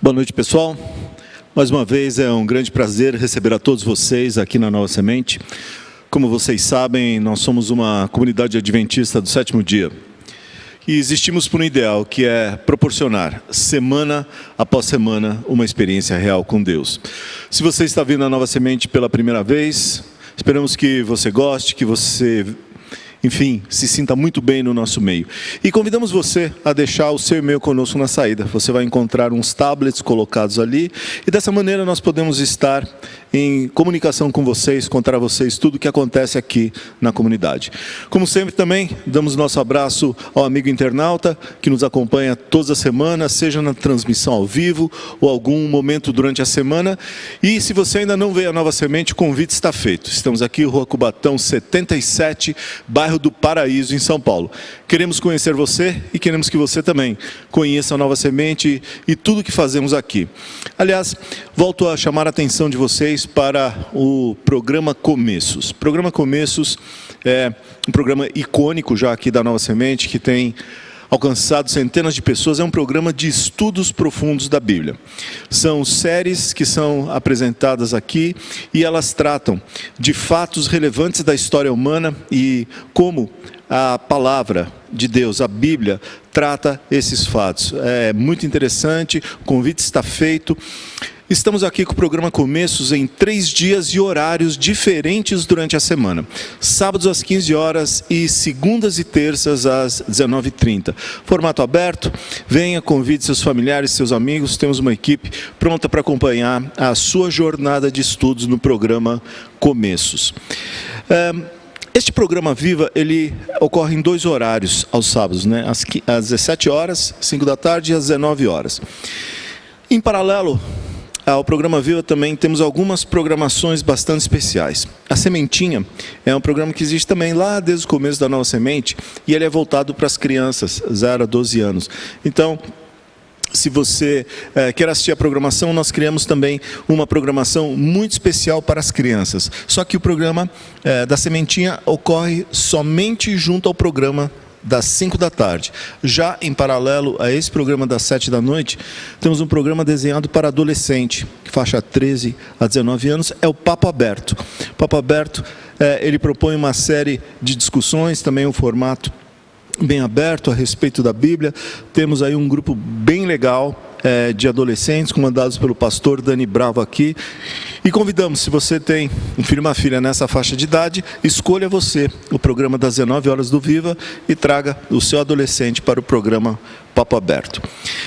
Boa noite, pessoal. Mais uma vez é um grande prazer receber a todos vocês aqui na Nova Semente. Como vocês sabem, nós somos uma comunidade adventista do sétimo dia. E existimos por um ideal que é proporcionar, semana após semana, uma experiência real com Deus. Se você está vindo à Nova Semente pela primeira vez, esperamos que você goste, que você, enfim, se sinta muito bem no nosso meio. E convidamos você a deixar o seu e-mail conosco na saída. Você vai encontrar uns tablets colocados ali. E dessa maneira nós podemos estar em comunicação com vocês, contar a vocês tudo o que acontece aqui na comunidade. Como sempre também, damos nosso abraço ao amigo internauta que nos acompanha todas as semanas, seja na transmissão ao vivo ou algum momento durante a semana. E se você ainda não veio à Nova Semente, o convite está feito. Estamos aqui, Rua Cubatão 77, bairro do Paraíso, em São Paulo. Queremos conhecer você e queremos que você também conheça a Nova Semente e tudo que fazemos aqui. Aliás, volto a chamar a atenção de vocês para o programa Começos. O programa Começos é um programa icônico já aqui da Nova Semente, que tem alcançado centenas de pessoas. É um programa de estudos profundos da Bíblia. São séries que são apresentadas aqui e elas tratam de fatos relevantes da história humana e como a palavra de Deus, a Bíblia, trata esses fatos. É muito interessante, o convite está feito. Estamos aqui com o programa Começos em 3 dias e horários diferentes durante a semana. Sábados às 15 horas e segundas e terças às 19h30. Formato aberto, venha, convide seus familiares, seus amigos. Temos uma equipe pronta para acompanhar a sua jornada de estudos no programa Começos. Este programa Viva, ele ocorre em 2 horários aos sábados, né? Às 17 horas, 5 da tarde e às 19 horas. Em paralelo ao programa Viva também temos algumas programações bastante especiais. A Sementinha é um programa que existe também lá desde o começo da Nova Semente e ele é voltado para as crianças, 0 a 12 anos. Então, se você quer assistir a programação, nós criamos também uma programação muito especial para as crianças. Só que o programa da Sementinha ocorre somente junto ao programa das 5 da tarde. Já em paralelo a esse programa das 7 da noite, temos um programa desenhado para adolescente, faixa 13 a 19 anos, é o Papo Aberto. O Papo Aberto, ele propõe uma série de discussões, também um formato bem aberto a respeito da Bíblia. Temos aí um grupo bem legal de adolescentes, comandados pelo pastor Dani Bravo aqui. E convidamos, se você tem um filho ou uma filha nessa faixa de idade, escolha você o programa das 19 horas do Viva e traga o seu adolescente para o programa Papo Aberto.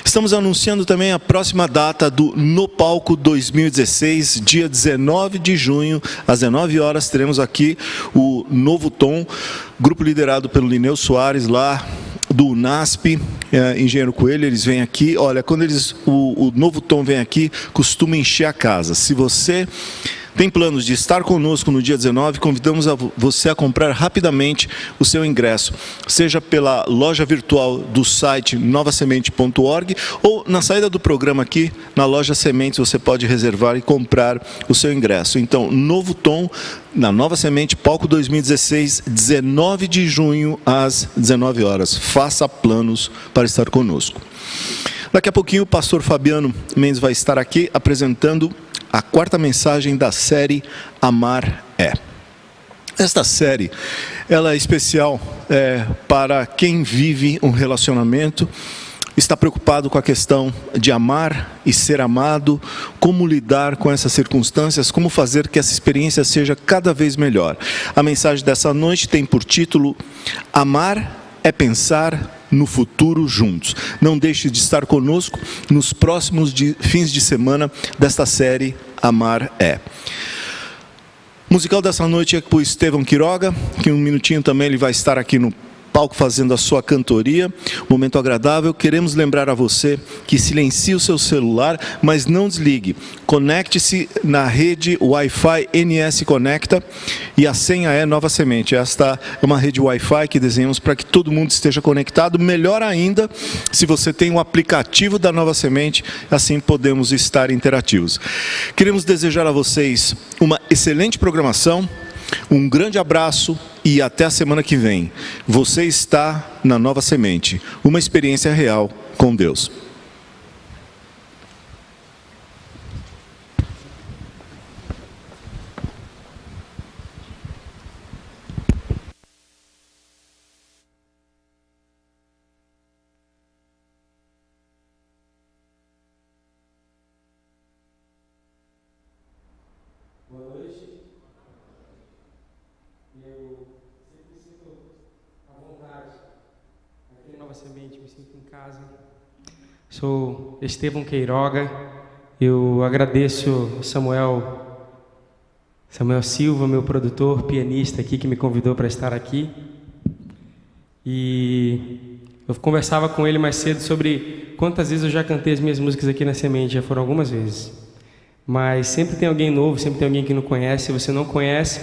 Estamos anunciando também a próxima data do No Palco 2016, dia 19 de junho, às 19 horas, teremos aqui o Novo Tom, grupo liderado pelo Lineu Soares, lá do UNASP, Engenheiro Coelho. Eles vêm aqui, olha, quando o Novo Tom vem aqui, costuma encher a casa. Se você tem planos de estar conosco no dia 19, convidamos você a comprar rapidamente o seu ingresso, seja pela loja virtual do site novasemente.org ou na saída do programa aqui, na loja Sementes, você pode reservar e comprar o seu ingresso. Então, Novo Tom, na Nova Semente, Palco 2016, 19 de junho, às 19 horas. Faça planos para estar conosco. Daqui a pouquinho o pastor Fabiano Mendes vai estar aqui apresentando a 4ª mensagem da série Amar é. Esta série, ela é especial para quem vive um relacionamento, está preocupado com a questão de amar e ser amado, como lidar com essas circunstâncias, como fazer que essa experiência seja cada vez melhor. A mensagem dessa noite tem por título Amar é pensar no futuro juntos. Não deixe de estar conosco nos próximos fins de semana desta série Amar é. O musical dessa noite é com o Estevão Quiroga, que um minutinho também ele vai estar aqui no palco fazendo a sua cantoria, momento agradável. Queremos lembrar a você que silencie o seu celular, mas não desligue. Conecte-se na rede Wi-Fi NS Conecta e a senha é Nova Semente. Esta é uma rede Wi-Fi que desenhamos para que todo mundo esteja conectado. Melhor ainda, se você tem um aplicativo da Nova Semente, assim podemos estar interativos. Queremos desejar a vocês uma excelente programação, um grande abraço e até a semana que vem. Você está na Nova Semente, uma experiência real com Deus. casa. Sou Estevão Queiroga. Eu agradeço Samuel Silva, meu produtor, pianista aqui, que me convidou para estar aqui. E eu conversava com ele mais cedo sobre quantas vezes eu já cantei as minhas músicas aqui na Semente. Já foram algumas vezes. Mas sempre tem alguém novo, sempre tem alguém que não conhece. Se você não conhece,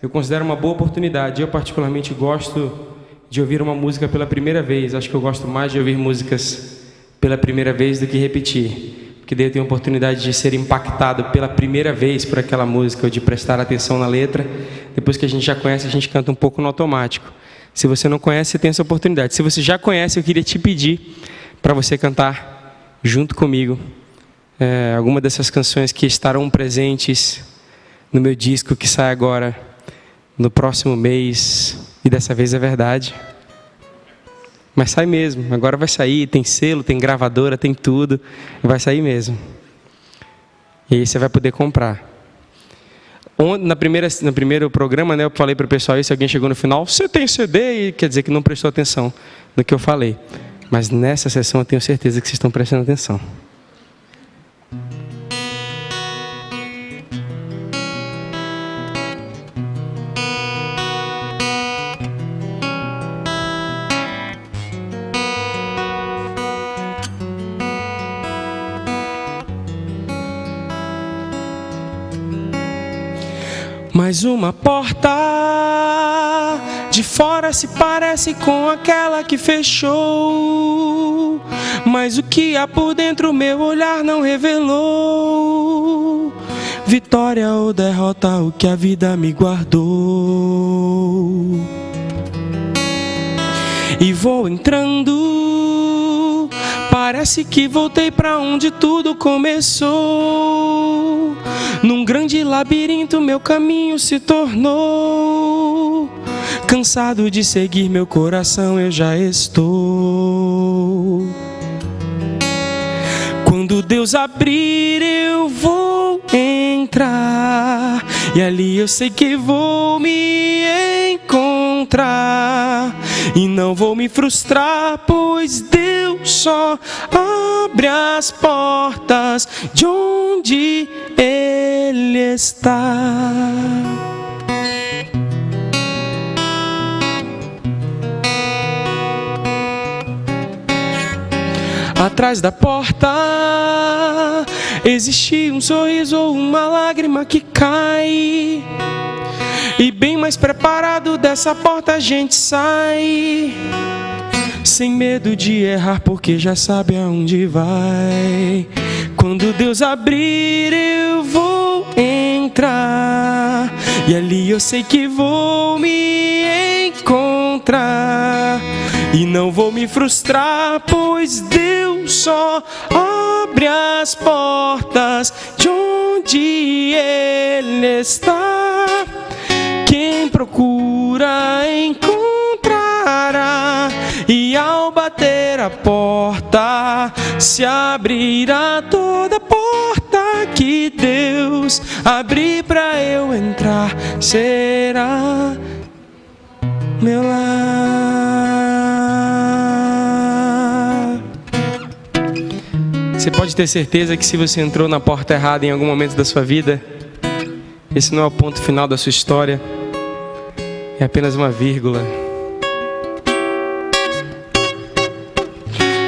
eu considero uma boa oportunidade. Eu particularmente gosto de ouvir uma música pela primeira vez. Acho que eu gosto mais de ouvir músicas pela primeira vez do que repetir, porque daí eu tenho a oportunidade de ser impactado pela primeira vez por aquela música, ou de prestar atenção na letra. Depois que a gente já conhece, a gente canta um pouco no automático. Se você não conhece, você tem essa oportunidade. Se você já conhece, eu queria te pedir para você cantar junto comigo alguma dessas canções que estarão presentes no meu disco que sai agora no próximo mês. E dessa vez é verdade. Mas sai mesmo, agora vai sair, tem selo, tem gravadora, tem tudo, vai sair mesmo. E aí você vai poder comprar. No primeiro programa, né, eu falei para o pessoal isso, alguém chegou no final, você tem CD? E quer dizer que não prestou atenção no que eu falei. Mas nessa sessão eu tenho certeza que vocês estão prestando atenção. Mais uma porta de fora se parece com aquela que fechou, mas o que há por dentro meu olhar não revelou. Vitória ou derrota, o que a vida me guardou. E vou entrando, parece que voltei pra onde tudo começou. Num grande labirinto meu caminho se tornou. Cansado de seguir meu coração eu já estou. Quando Deus abrir eu vou entrar, e ali eu sei que vou me encontrar. E não vou me frustrar, pois Deus só abre as portas de onde Ele está. Atrás da porta existe um sorriso ou uma lágrima que cai, e bem mais preparado dessa porta a gente sai, sem medo de errar porque já sabe aonde vai. Quando Deus abrir eu vou entrar, e ali eu sei que vou me encontrar. E não vou me frustrar, pois Deus só abre as portas de onde Ele está. Quem procura encontrará, e ao bater a porta se abrirá toda porta que Deus abrir pra eu entrar. Será meu lar. Você pode ter certeza que se você entrou na porta errada em algum momento da sua vida, esse não é o ponto final da sua história, é apenas uma vírgula.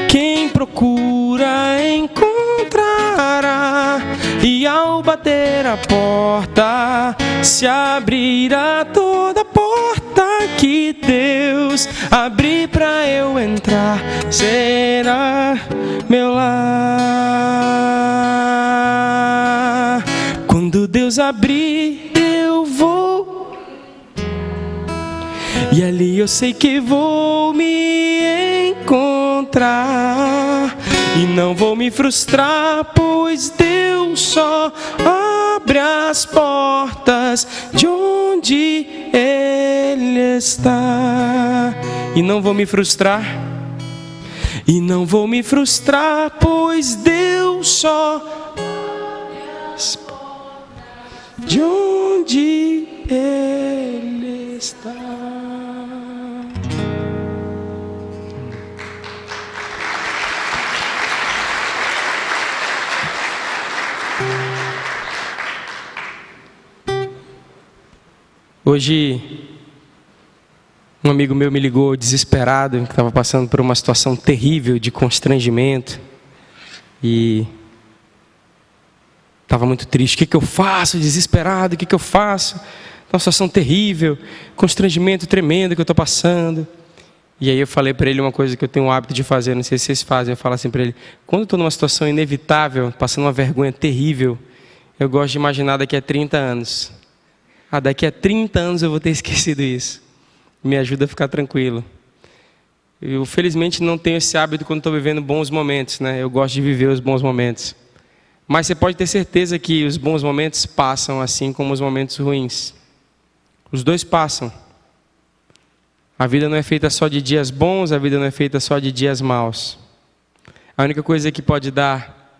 Quem procura encontrará, e ao bater a porta se abrirá toda porta que Deus abrir pra eu entrar. Será meu lar. Quando Deus abrir eu vou, e ali eu sei que vou me encontrar. E não vou me frustrar, pois Deus só abre as portas de onde Ele está. E não vou me frustrar, e não vou me frustrar, pois Deus só abre as portas de onde Ele está. Hoje, um amigo meu me ligou desesperado, que estava passando por uma situação terrível de constrangimento. E estava muito triste. O que eu faço? Desesperado, o que eu faço? Uma situação terrível, constrangimento tremendo que eu estou passando. E aí eu falei para ele uma coisa que eu tenho o hábito de fazer, não sei se vocês fazem. Eu falo assim para ele: quando eu estou numa situação inevitável, passando uma vergonha terrível, eu gosto de imaginar daqui a 30 anos. Daqui a 30 anos eu vou ter esquecido isso. Me ajuda a ficar tranquilo. Eu, felizmente, não tenho esse hábito quando estou vivendo bons momentos, né? Eu gosto de viver os bons momentos. Mas você pode ter certeza que os bons momentos passam, assim como os momentos ruins. Os dois passam. A vida não é feita só de dias bons, a vida não é feita só de dias maus. A única coisa que pode dar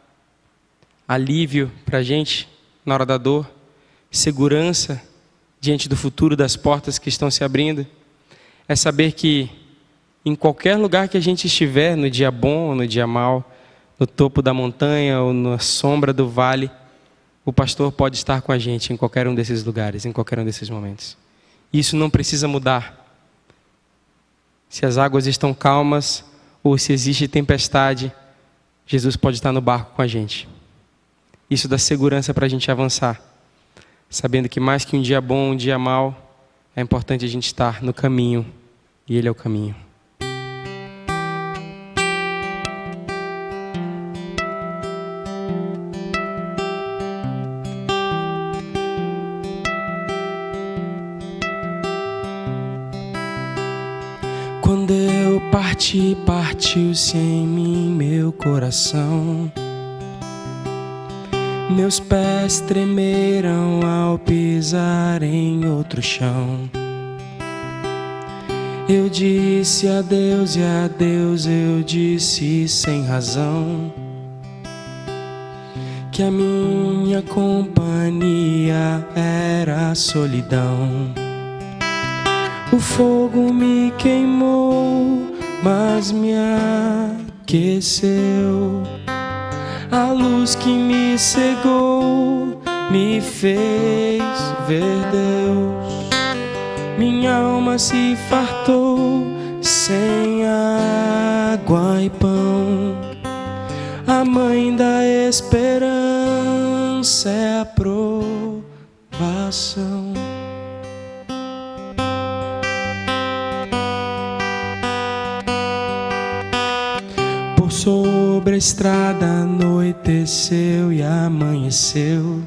alívio para a gente na hora da dor, segurança diante do futuro, das portas que estão se abrindo, é saber que em qualquer lugar que a gente estiver, no dia bom ou no dia mau, no topo da montanha ou na sombra do vale, o pastor pode estar com a gente em qualquer um desses lugares, em qualquer um desses momentos. Isso não precisa mudar. Se as águas estão calmas ou se existe tempestade, Jesus pode estar no barco com a gente. Isso dá segurança para a gente avançar, sabendo que mais que um dia bom, um dia mau, é importante a gente estar no caminho, e Ele é o caminho. Quando eu parti, partiu-se em mim meu coração. Meus pés tremeram ao pisar em outro chão. Eu disse adeus e adeus, eu disse sem razão, que a minha companhia era a solidão. O fogo me queimou, mas me aqueceu. A luz que me cegou me fez ver Deus. Minha alma se fartou sem água e pão. A mãe da esperança é a provação. Sobre a estrada anoiteceu e amanheceu,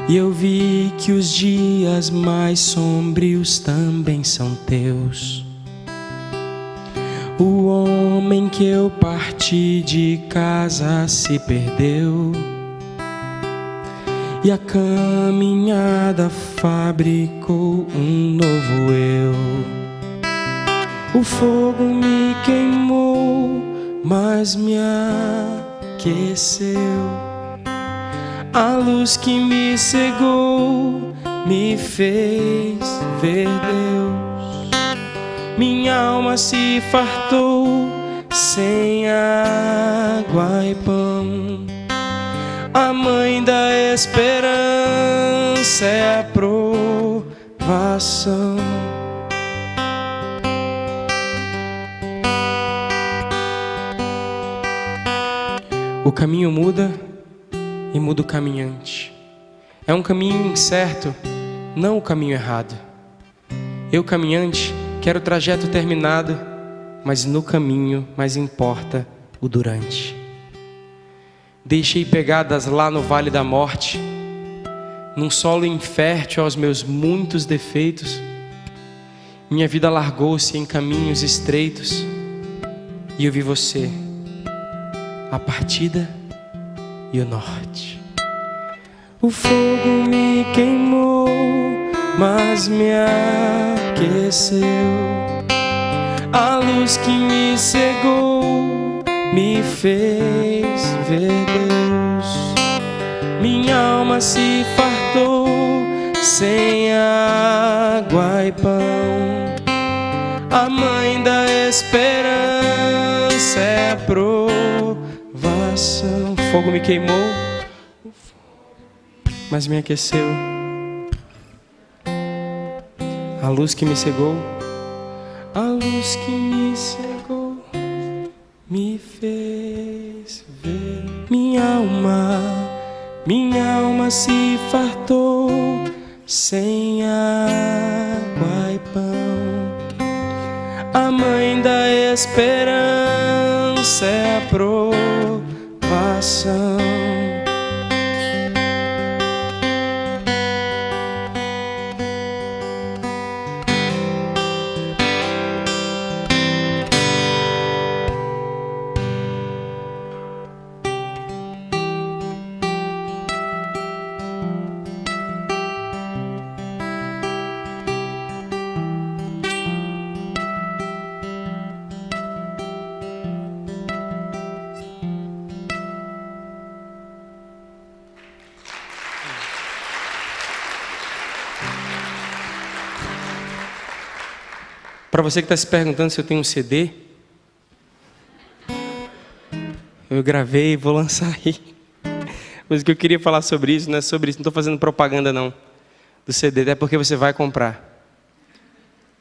e eu vi que os dias mais sombrios também são teus. O homem que eu parti de casa se perdeu, e a caminhada fabricou um novo eu. O fogo me queimou, mas me aqueceu. A luz que me cegou me fez ver Deus. Minha alma se fartou sem água e pão. A mãe da esperança é a provação. O caminho muda e muda o caminhante. É um caminho incerto, não o caminho errado. Eu, caminhante, quero o trajeto terminado, mas no caminho mais importa o durante. Deixei pegadas lá no vale da morte, num solo infértil aos meus muitos defeitos. Minha vida largou-se em caminhos estreitos, e eu vi você, a partida e o norte. O fogo me queimou, mas me aqueceu. A luz que me cegou me fez ver Deus. Minha alma se fartou sem água e pão. A mãe da esperança é a provação. O fogo me queimou, mas me aqueceu. A luz que me cegou, a luz que me cegou, me fez ver. Minha alma se fartou sem água e pão. A mãe da esperança é a provação. Para você que está se perguntando se eu tenho um CD, eu gravei e vou lançar aí. Mas o que eu queria falar sobre isso, não é sobre isso, não estou fazendo propaganda não, do CD, até porque você vai comprar.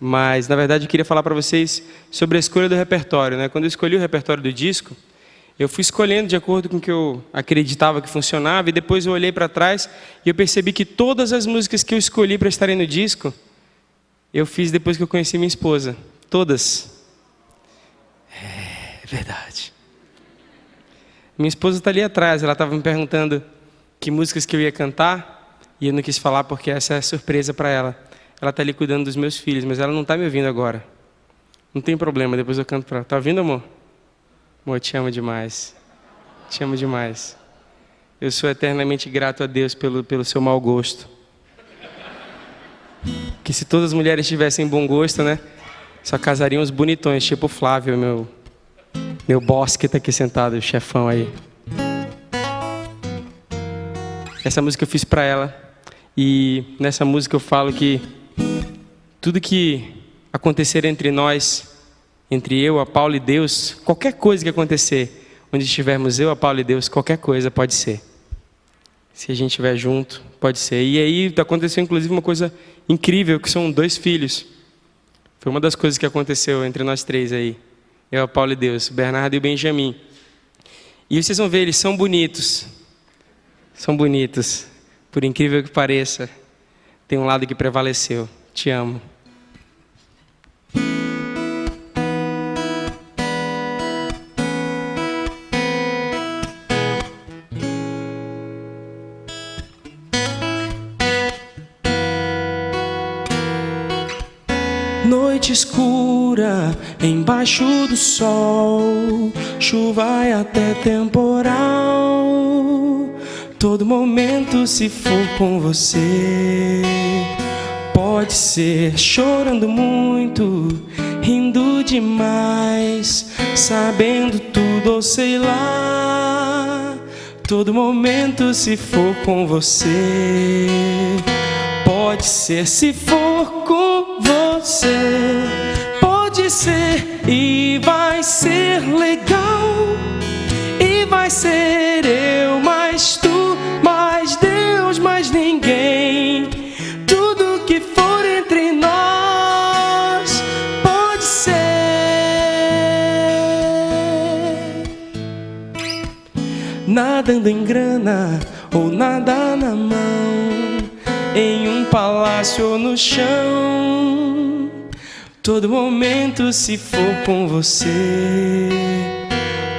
Mas, na verdade, eu queria falar para vocês sobre a escolha do repertório, né? Quando eu escolhi o repertório do disco, eu fui escolhendo de acordo com o que eu acreditava que funcionava, e depois eu olhei para trás e eu percebi que todas as músicas que eu escolhi para estarem no disco, eu fiz depois que eu conheci minha esposa. Todas. É verdade. Minha esposa está ali atrás, ela estava me perguntando que músicas que eu ia cantar, e eu não quis falar porque essa é surpresa para ela. Ela está ali cuidando dos meus filhos, mas ela não está me ouvindo agora. Não tem problema, depois eu canto para ela. Está ouvindo, amor? Amor, eu te amo demais. Te amo demais. Eu sou eternamente grato a Deus pelo seu mau gosto. Que se todas as mulheres tivessem bom gosto, né? Só casariam os bonitões, tipo o Flávio, meu boss que está aqui sentado, o chefão aí. Essa música eu fiz para ela. E nessa música eu falo que tudo que acontecer entre nós, entre eu, a Paula e Deus, qualquer coisa que acontecer, onde estivermos eu, a Paula e Deus, qualquer coisa pode ser. Se a gente estiver junto, pode ser. E aí aconteceu inclusive uma coisa incrível, que são 2 filhos. Foi uma das coisas que aconteceu entre nós 3 aí. Eu, a Paula e Deus, o Bernardo e o Benjamin. E vocês vão ver, eles são bonitos. São bonitos. Por incrível que pareça, tem um lado que prevaleceu. Te amo. Noite escura, embaixo do sol, chuva e até temporal. Todo momento, se for com você, pode ser chorando muito, rindo demais, sabendo tudo ou sei lá. Todo momento, se for com você, pode ser, se for com você, pode ser e vai ser legal. E vai ser eu, mais tu, mais Deus, mais ninguém. Tudo que for entre nós pode ser. Nadando em grana ou nada na mão, em um palácio ou no chão. Todo momento, se for com você,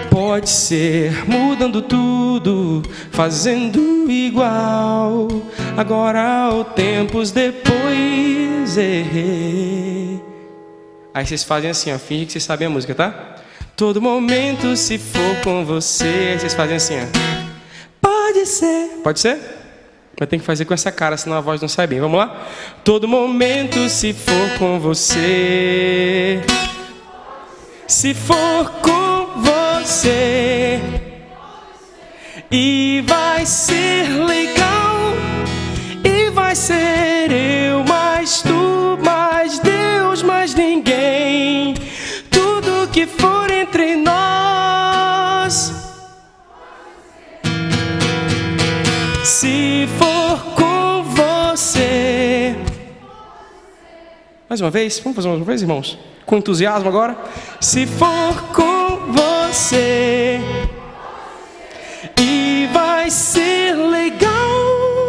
pode ser mudando tudo, fazendo igual. Agora ou tempos depois. Aí vocês fazem assim, ó, finge que vocês sabem a música, tá? Todo momento, se for com você. Aí vocês fazem assim, ó. Pode ser. Pode ser? Mas tem que fazer com essa cara, senão a voz não sai bem. Vamos lá? Todo momento, se for com você, se for com você, e vai ser legal. E vai ser eu, mais tu, mais Deus, mais ninguém. Tudo que for entre nós, se for com você, Mais uma vez, vamos fazer mais uma vez, irmãos? Com entusiasmo agora. Se for com você, e vai ser legal,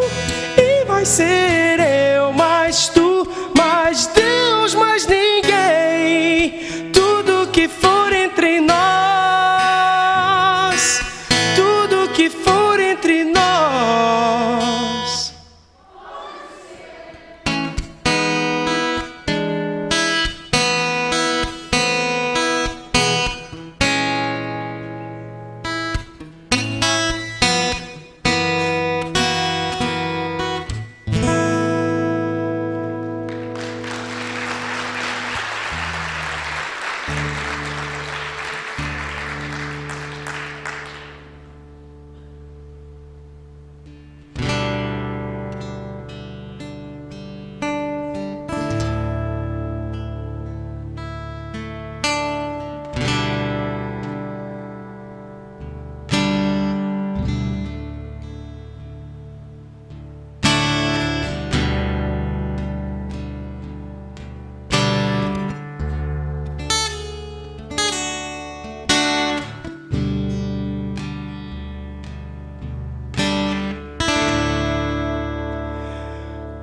e vai ser eu, mais tu, mais Deus, mais ninguém. Tudo que for entre nós, tudo que for entre nós.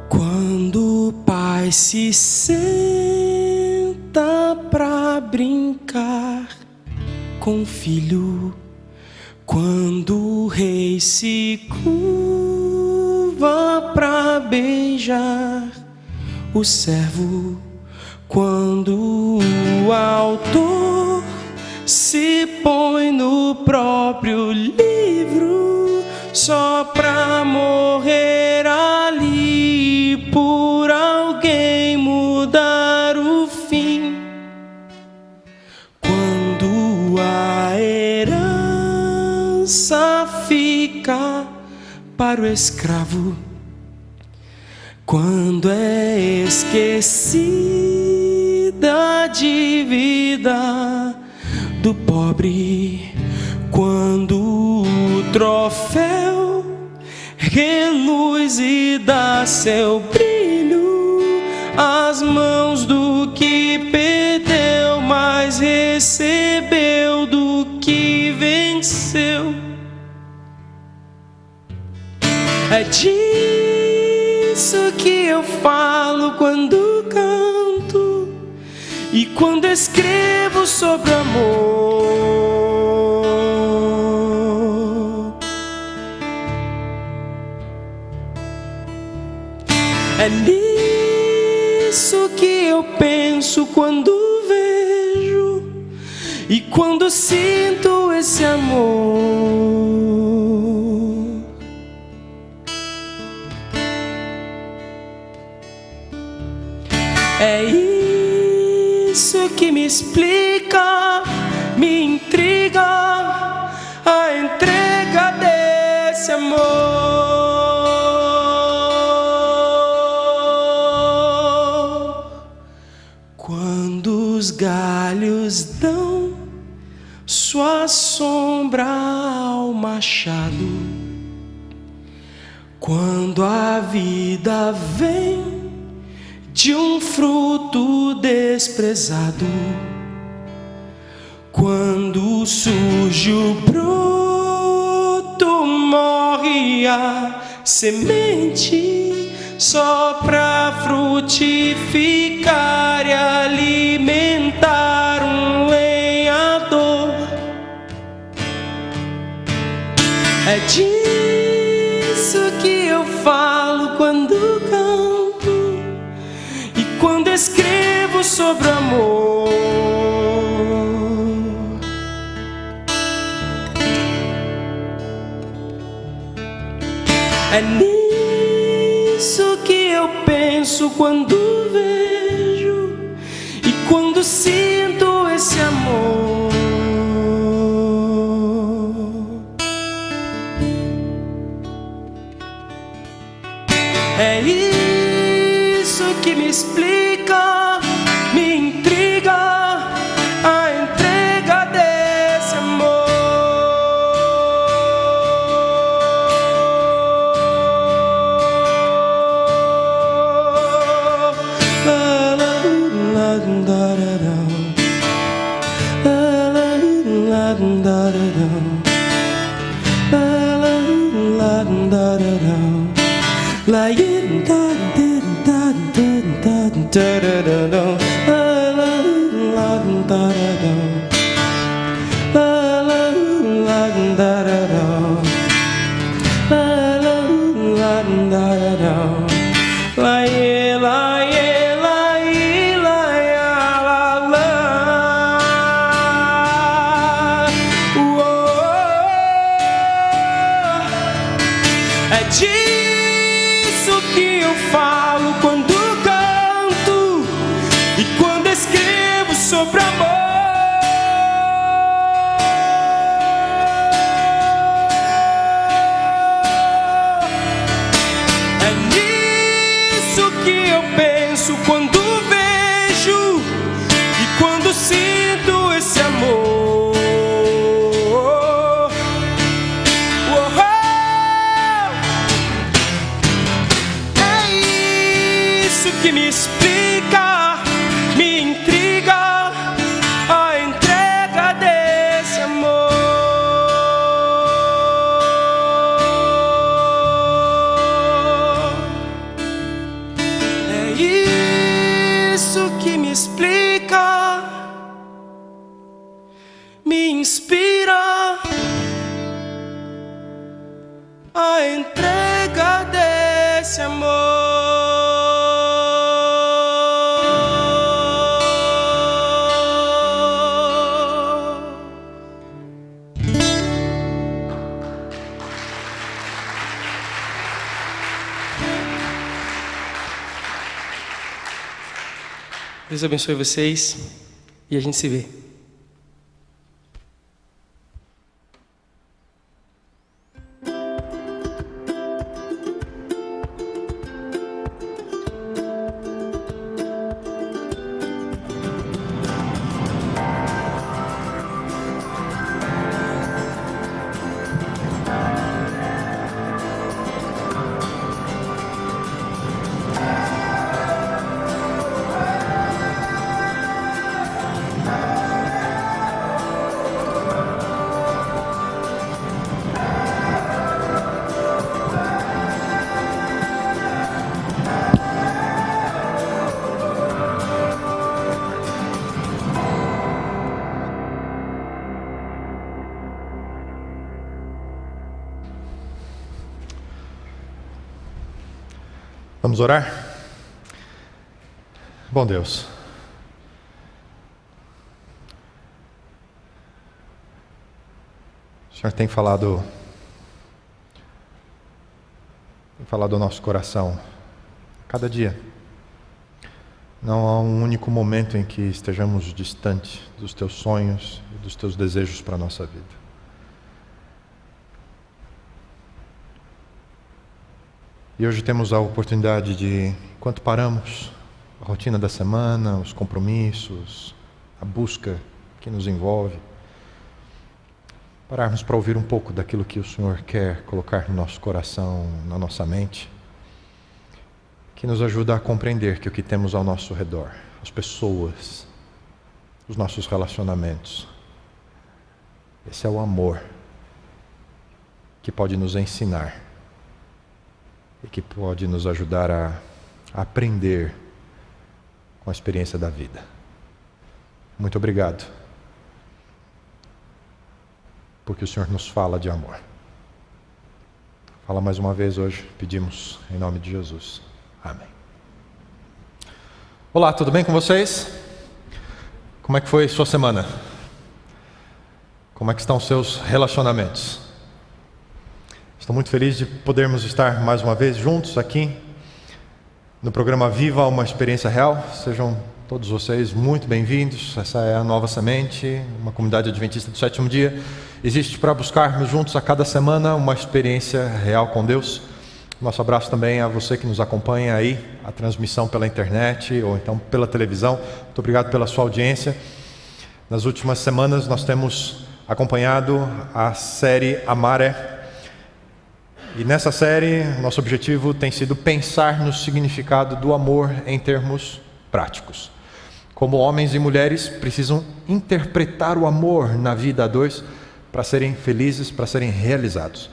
Quando o pai se senta pra brincar com o filho, quando o rei se curva pra beijar o servo, quando o autor se põe no próprio livro só pra morrer ali por alguém mudar o fim. Quando a herança fica para o escravo, quando é esquecida a dívida do pobre, quando o troféu reluz e dá seu brilho às mãos do que perdeu, mas recebeu do que venceu. É disso que eu falo quando canto e quando escrevo sobre o amor. É nisso que eu penso quando vejo e quando sinto esse amor. É isso que me explica, me intriga a entrega desse amor. Quando os galhos dão sua sombra ao machado, quando a vida vem de um fruto desprezado, quando surge o broto, morre a semente só pra frutificar e alimentar um lenhador. É disso que eu falo quando canto e quando escrevo sobre o amor. É nisso que eu penso quando vejo e quando sinto esse amor. É isso que me explica, me intriga a entrega desse amor. La, la, la. É disso que eu falo quando canto e quando escrevo sobre amor. É nisso que eu penso quando vejo e quando sinto esse amor. Que me explica, me intriga a entrega desse amor. É isso que me explica, me inspira a entrega desse amor. Deus abençoe vocês e a gente se vê. Vamos orar? Bom Deus, o Senhor tem falado ao nosso coração cada dia. Não há um único momento em que estejamos distante dos teus sonhos e dos teus desejos para a nossa vida. E hoje temos a oportunidade de, enquanto paramos, a rotina da semana, os compromissos, a busca que nos envolve, pararmos para ouvir um pouco daquilo que o Senhor quer colocar no nosso coração, na nossa mente, que nos ajuda a compreender que o que temos ao nosso redor, as pessoas, os nossos relacionamentos, esse é o amor que pode nos ensinar e que pode nos ajudar a aprender com a experiência da vida. Muito obrigado, porque o Senhor nos fala de amor. Fala mais uma vez hoje, pedimos em nome de Jesus. Amém. Olá, tudo bem com vocês? Como é que foi sua semana? Como é que estão os seus relacionamentos? Estou muito feliz de podermos estar mais uma vez juntos aqui no programa Viva uma Experiência Real. Sejam todos vocês muito bem-vindos. Essa é a Nova Semente, uma comunidade adventista do sétimo dia. Existe para buscarmos juntos a cada semana uma experiência real com Deus. Nosso abraço também a você que nos acompanha aí, a transmissão pela internet ou então pela televisão. Muito obrigado pela sua audiência. Nas últimas semanas nós temos acompanhado a série Amare. E nessa série, nosso objetivo tem sido pensar no significado do amor em termos práticos. Como homens e mulheres precisam interpretar o amor na vida a dois para serem felizes, para serem realizados.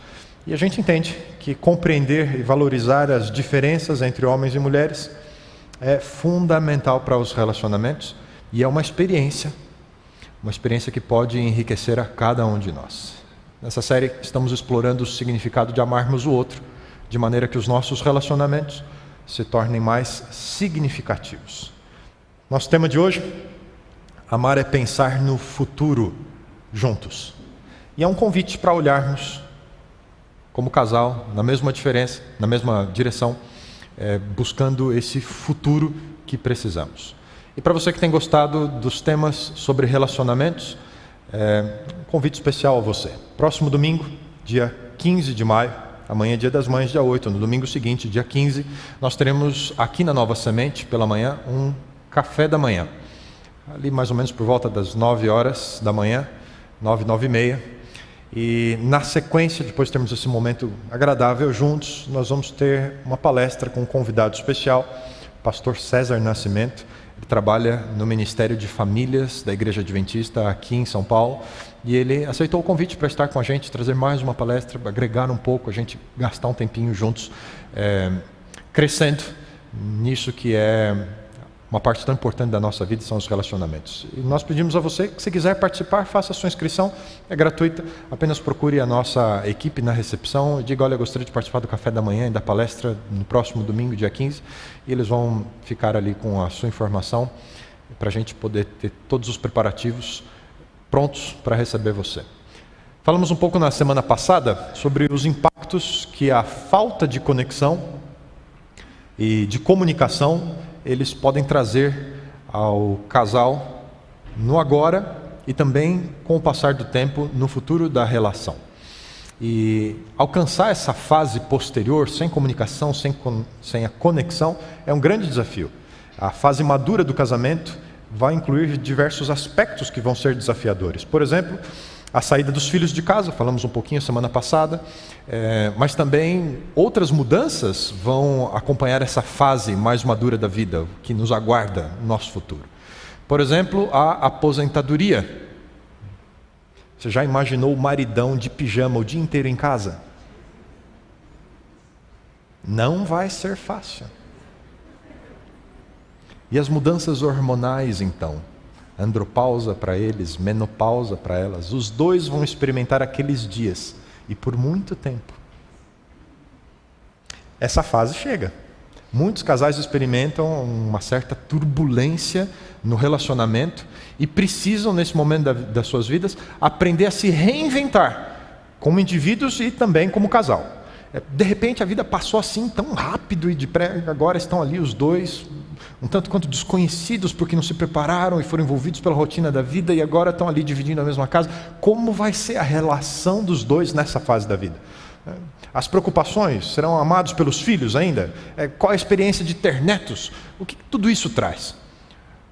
E a gente entende que compreender e valorizar as diferenças entre homens e mulheres é fundamental para os relacionamentos e é uma experiência que pode enriquecer a cada um de nós. Nessa série estamos explorando o significado de amarmos o outro, de maneira que os nossos relacionamentos se tornem mais significativos. Nosso tema de hoje, amar é pensar no futuro juntos. E é um convite para olharmos como casal, na mesma direção, buscando esse futuro que precisamos. E para você que tem gostado dos temas sobre relacionamentos, um convite especial a você. Próximo domingo, dia 15 de maio, amanhã é dia das mães, dia 8, no domingo seguinte, dia 15, nós teremos aqui na Nova Semente, pela manhã, um café da manhã. Ali mais ou menos por volta das 9 horas da manhã, 9h30. E na sequência, depois de termos esse momento agradável juntos, nós vamos ter uma palestra com um convidado especial, o pastor César Nascimento. Ele trabalha no Ministério de Famílias da Igreja Adventista aqui em São Paulo. E ele aceitou o convite para estar com a gente, trazer mais uma palestra, agregar um pouco, a gente gastar um tempinho juntos, crescendo nisso que é uma parte tão importante da nossa vida, são os relacionamentos. E nós pedimos a você que, se quiser participar, faça a sua inscrição, é gratuita, apenas procure a nossa equipe na recepção e diga: olha, eu gostaria de participar do café da manhã e da palestra no próximo domingo, dia 15, e eles vão ficar ali com a sua informação, para a gente poder ter todos os preparativos prontos para receber você. Falamos um pouco na semana passada sobre os impactos que a falta de conexão e de comunicação eles podem trazer ao casal no agora e também com o passar do tempo no futuro da relação. E alcançar essa fase posterior, sem comunicação, sem a conexão, é um grande desafio. A fase madura do casamento vai incluir diversos aspectos que vão ser desafiadores. Por exemplo, a saída dos filhos de casa, falamos um pouquinho semana passada, mas também outras mudanças vão acompanhar essa fase mais madura da vida, que nos aguarda no nosso futuro. Por exemplo, a aposentadoria. Você já imaginou o maridão de pijama o dia inteiro em casa? Não vai ser fácil. E as mudanças hormonais, então? Andropausa para eles, menopausa para elas. Os dois vão experimentar aqueles dias, e por muito tempo. Essa fase chega. Muitos casais experimentam uma certa turbulência no relacionamento e precisam, nesse momento das suas vidas, aprender a se reinventar como indivíduos e também como casal. De repente a vida passou assim tão rápido e agora estão ali os dois um tanto quanto desconhecidos porque não se prepararam e foram envolvidos pela rotina da vida e agora estão ali dividindo a mesma casa. Como vai ser a relação dos dois nessa fase da vida? As preocupações, serão amados pelos filhos ainda? Qual a experiência de ter netos? O que tudo isso traz?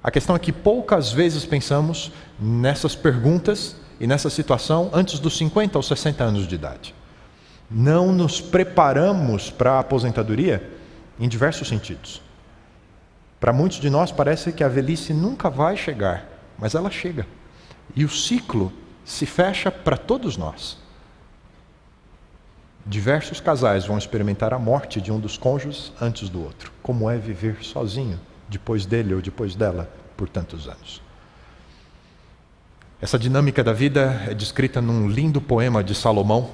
A questão é que poucas vezes pensamos nessas perguntas e nessa situação antes dos 50 ou 60 anos de idade. Não nos preparamos para a aposentadoria em diversos sentidos. Para muitos de nós parece que a velhice nunca vai chegar, mas ela chega. E o ciclo se fecha para todos nós. Diversos casais vão experimentar a morte de um dos cônjuges antes do outro. Como é viver sozinho, depois dele ou depois dela, por tantos anos. Essa dinâmica da vida é descrita num lindo poema de Salomão,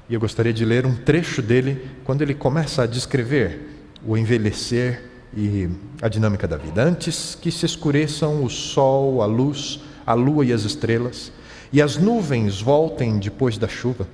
e eu gostaria de ler um trecho dele, quando ele começa a descrever o envelhecer e a dinâmica da vida. Antes que se escureçam o sol, a luz, a lua e as estrelas, e as nuvens voltem depois da chuva,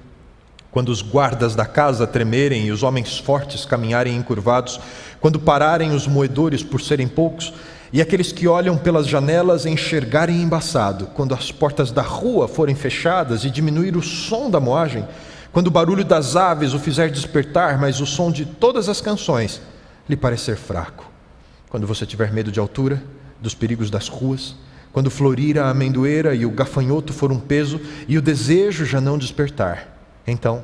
quando os guardas da casa tremerem e os homens fortes caminharem encurvados, quando pararem os moedores por serem poucos, e aqueles que olham pelas janelas enxergarem embaçado, quando as portas da rua forem fechadas e diminuir o som da moagem, quando o barulho das aves o fizer despertar, mas o som de todas as canções lhe parecer fraco, quando você tiver medo de altura, dos perigos das ruas, quando florir a amendoeira e o gafanhoto for um peso e o desejo já não despertar, então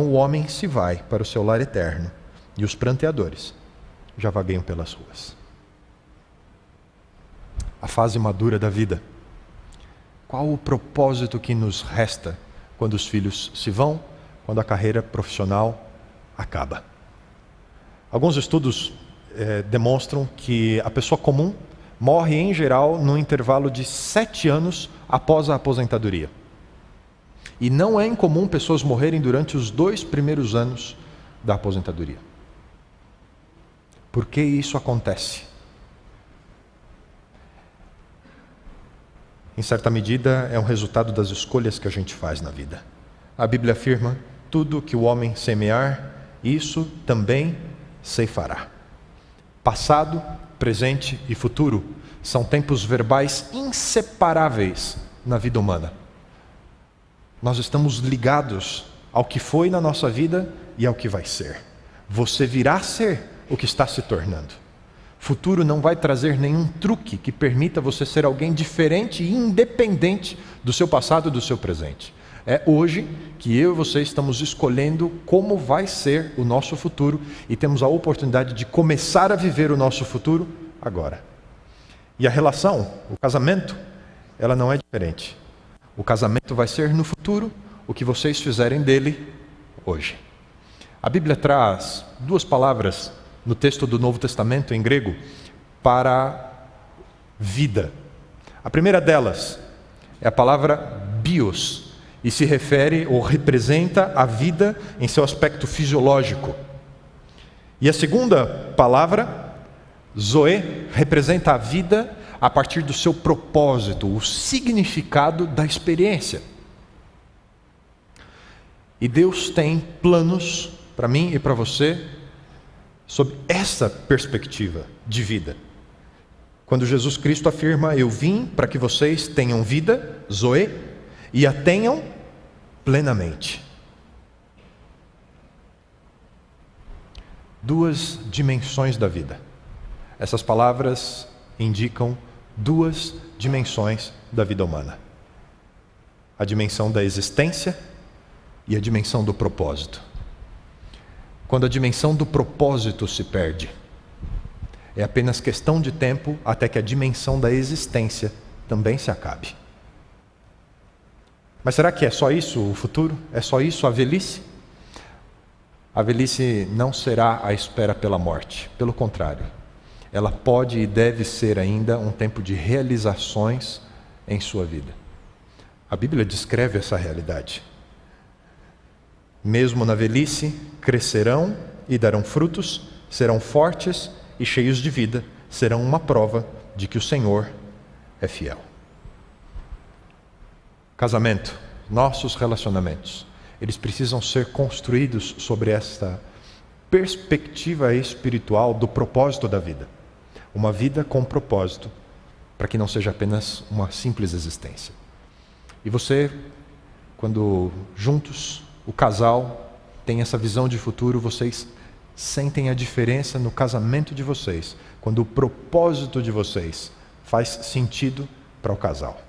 o homem se vai para o seu lar eterno e os pranteadores já vagueiam pelas ruas. A fase madura da vida. Qual o propósito que nos resta quando os filhos se vão, quando a carreira profissional acaba. Alguns estudos demonstram que a pessoa comum morre, em geral, no intervalo de 7 anos após a aposentadoria. E não é incomum pessoas morrerem durante os 2 primeiros anos da aposentadoria. Por que isso acontece? Em certa medida, é um resultado das escolhas que a gente faz na vida. A Bíblia afirma: tudo que o homem semear, isso também ceifará. Passado, presente e futuro são tempos verbais inseparáveis na vida humana. Nós estamos ligados ao que foi na nossa vida e ao que vai ser. Você virá ser o que está se tornando. Futuro não vai trazer nenhum truque que permita você ser alguém diferente e independente do seu passado e do seu presente. É hoje que eu e você estamos escolhendo como vai ser o nosso futuro e temos a oportunidade de começar a viver o nosso futuro agora. E a relação, o casamento, ela não é diferente. O casamento vai ser no futuro o que vocês fizerem dele hoje. A Bíblia traz 2 palavras no texto do Novo Testamento em grego para vida. A primeira delas é a palavra bios e se refere ou representa a vida em seu aspecto fisiológico. E a segunda palavra, zoe, representa a vida a partir do seu propósito, o significado da experiência. E Deus tem planos para mim e para você sob essa perspectiva de vida. Quando Jesus Cristo afirma: eu vim para que vocês tenham vida, zoe, e a tenham plenamente. 2 dimensões da vida. Essas palavras indicam 2 dimensões da vida humana: a dimensão da existência e a dimensão do propósito. Quando a dimensão do propósito se perde, é apenas questão de tempo até que a dimensão da existência também se acabe. Mas será que é só isso o futuro? É só isso a velhice? A velhice não será a espera pela morte. Pelo contrário, ela pode e deve ser ainda um tempo de realizações em sua vida. A Bíblia descreve essa realidade. Mesmo na velhice, crescerão e darão frutos, serão fortes e cheios de vida, serão uma prova de que o Senhor é fiel. Casamento, nossos relacionamentos, eles precisam ser construídos sobre esta perspectiva espiritual do propósito da vida. Uma vida com propósito, para que não seja apenas uma simples existência. E você, quando juntos, o casal tem essa visão de futuro, vocês sentem a diferença no casamento de vocês, quando o propósito de vocês faz sentido para o casal.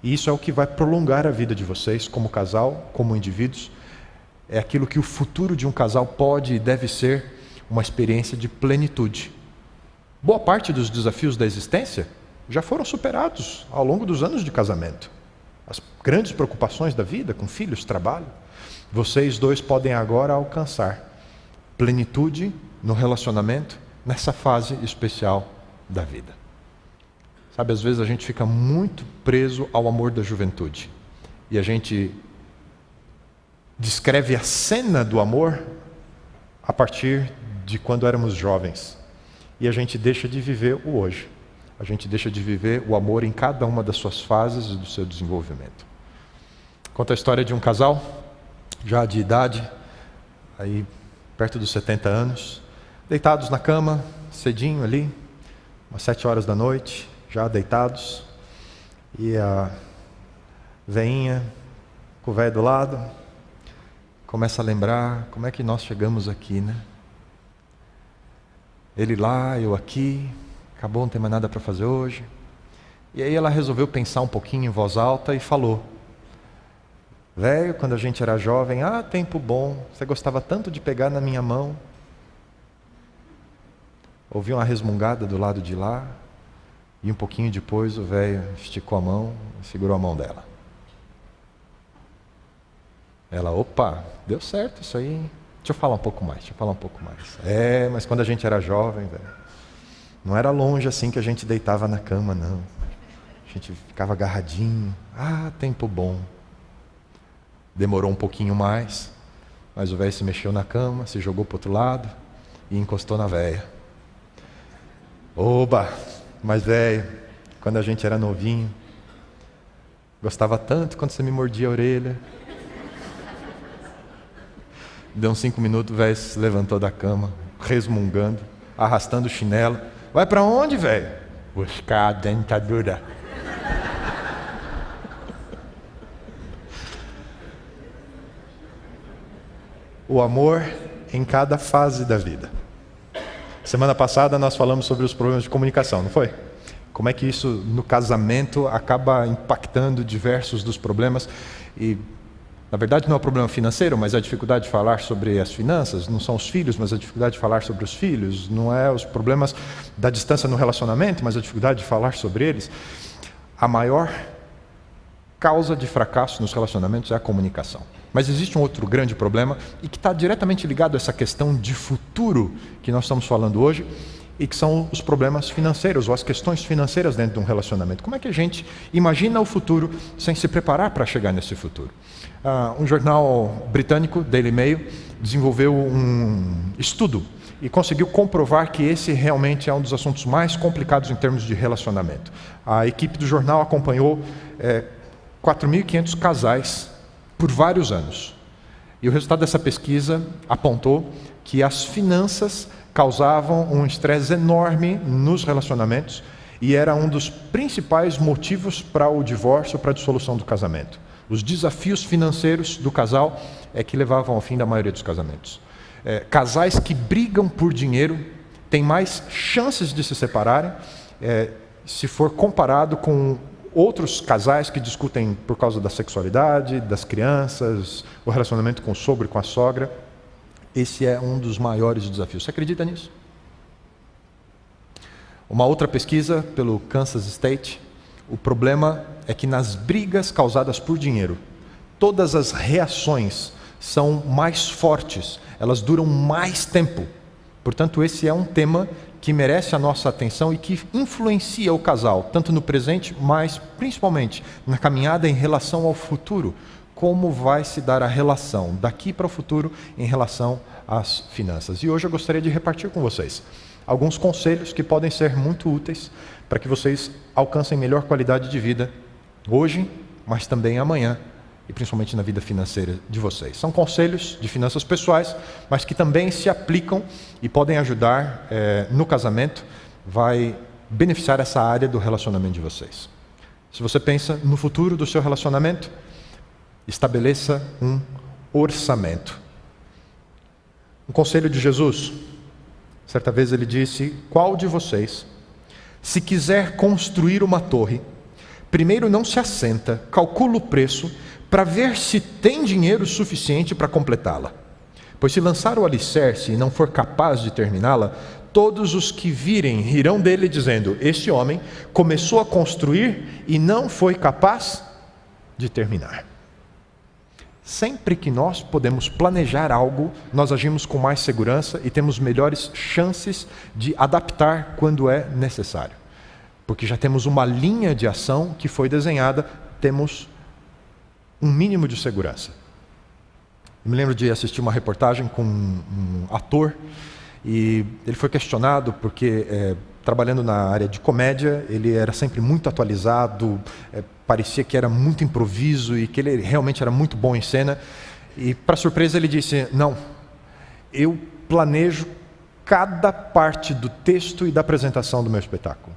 E isso é o que vai prolongar a vida de vocês como casal, como indivíduos. É aquilo que o futuro de um casal pode e deve ser, uma experiência de plenitude. Boa parte dos desafios da existência já foram superados ao longo dos anos de casamento. As grandes preocupações da vida, com filhos, trabalho. Vocês 2 podem agora alcançar plenitude no relacionamento, nessa fase especial da vida. Sabe, às vezes a gente fica muito preso ao amor da juventude. E a gente descreve a cena do amor a partir de quando éramos jovens. E a gente deixa de viver o hoje. A gente deixa de viver o amor em cada uma das suas fases e do seu desenvolvimento. Conta a história de um casal, já de idade, aí perto dos 70 anos, deitados na cama, cedinho ali, umas 7 horas da noite, já deitados, e a veinha com o velho do lado, começa a lembrar como é que nós chegamos aqui, né? Ele lá, eu aqui, acabou, não tem mais nada para fazer hoje. E aí ela resolveu pensar um pouquinho em voz alta e falou: velho, quando a gente era jovem, tempo bom, você gostava tanto de pegar na minha mão. Ouvi uma resmungada do lado de lá, e um pouquinho depois o velho esticou a mão e segurou a mão dela. Ela, opa, deu certo isso aí. Deixa eu falar um pouco mais. Mas quando a gente era jovem, velho, não era longe assim que a gente deitava na cama, não. A gente ficava agarradinho. Tempo bom. Demorou um pouquinho mais, mas o velho se mexeu na cama, se jogou para o outro lado e encostou na véia. Oba! Mas velho, quando a gente era novinho, gostava tanto quando você me mordia a orelha. Deu uns 5 minutos, o velho se levantou da cama, resmungando, arrastando o chinelo. Vai para onde, velho? Buscar a dentadura. O amor em cada fase da vida. Semana passada nós falamos sobre os problemas de comunicação, não foi? Como é que isso no casamento acaba impactando diversos dos problemas. E na verdade não é o problema financeiro, mas a dificuldade de falar sobre as finanças. Não são os filhos, mas a dificuldade de falar sobre os filhos. Não é os problemas da distância no relacionamento, mas a dificuldade de falar sobre eles. A maior causa de fracasso nos relacionamentos é a comunicação. Mas existe um outro grande problema e que está diretamente ligado a essa questão de futuro que nós estamos falando hoje, e que são os problemas financeiros ou as questões financeiras dentro de um relacionamento. Como é que a gente imagina o futuro sem se preparar para chegar nesse futuro? Um jornal britânico, Daily Mail, desenvolveu um estudo e conseguiu comprovar que esse realmente é um dos assuntos mais complicados em termos de relacionamento. A equipe do jornal acompanhou 4.500 casais por vários anos. E o resultado dessa pesquisa apontou que as finanças causavam um estresse enorme nos relacionamentos e era um dos principais motivos para o divórcio, para a dissolução do casamento. Os desafios financeiros do casal é que levavam ao fim da maioria dos casamentos. Casais que brigam por dinheiro têm mais chances de se separarem se for comparado com outros casais que discutem por causa da sexualidade, das crianças, o relacionamento com o sogro e com a sogra. Esse é um dos maiores desafios. Você acredita nisso? Uma outra pesquisa pelo Kansas State, o problema é que nas brigas causadas por dinheiro, todas as reações são mais fortes, elas duram mais tempo. Portanto, esse é um tema que merece a nossa atenção e que influencia o casal, tanto no presente, mas principalmente na caminhada em relação ao futuro. Como vai se dar a relação daqui para o futuro em relação às finanças. E hoje eu gostaria de repartir com vocês alguns conselhos que podem ser muito úteis para que vocês alcancem melhor qualidade de vida hoje, mas também amanhã e principalmente na vida financeira de vocês. São conselhos de finanças pessoais, mas que também se aplicam e podem ajudar no casamento, vai beneficiar essa área do relacionamento de vocês. Se você pensa no futuro do seu relacionamento, estabeleça um orçamento. Um conselho de Jesus, certa vez ele disse: qual de vocês, se quiser construir uma torre, primeiro não se assenta, calcula o preço, para ver se tem dinheiro suficiente para completá-la? Pois se lançar o alicerce e não for capaz de terminá-la, todos os que virem rirão dele, dizendo: este homem começou a construir e não foi capaz de terminar. Sempre que nós podemos planejar algo, nós agimos com mais segurança e temos melhores chances de adaptar quando é necessário. Porque já temos uma linha de ação que foi desenhada, temos um mínimo de segurança. Eu me lembro de assistir uma reportagem com um ator e ele foi questionado porque, trabalhando na área de comédia, ele era sempre muito atualizado, parecia que era muito improviso e que ele realmente era muito bom em cena. E, para surpresa, ele disse: não, eu planejo cada parte do texto e da apresentação do meu espetáculo.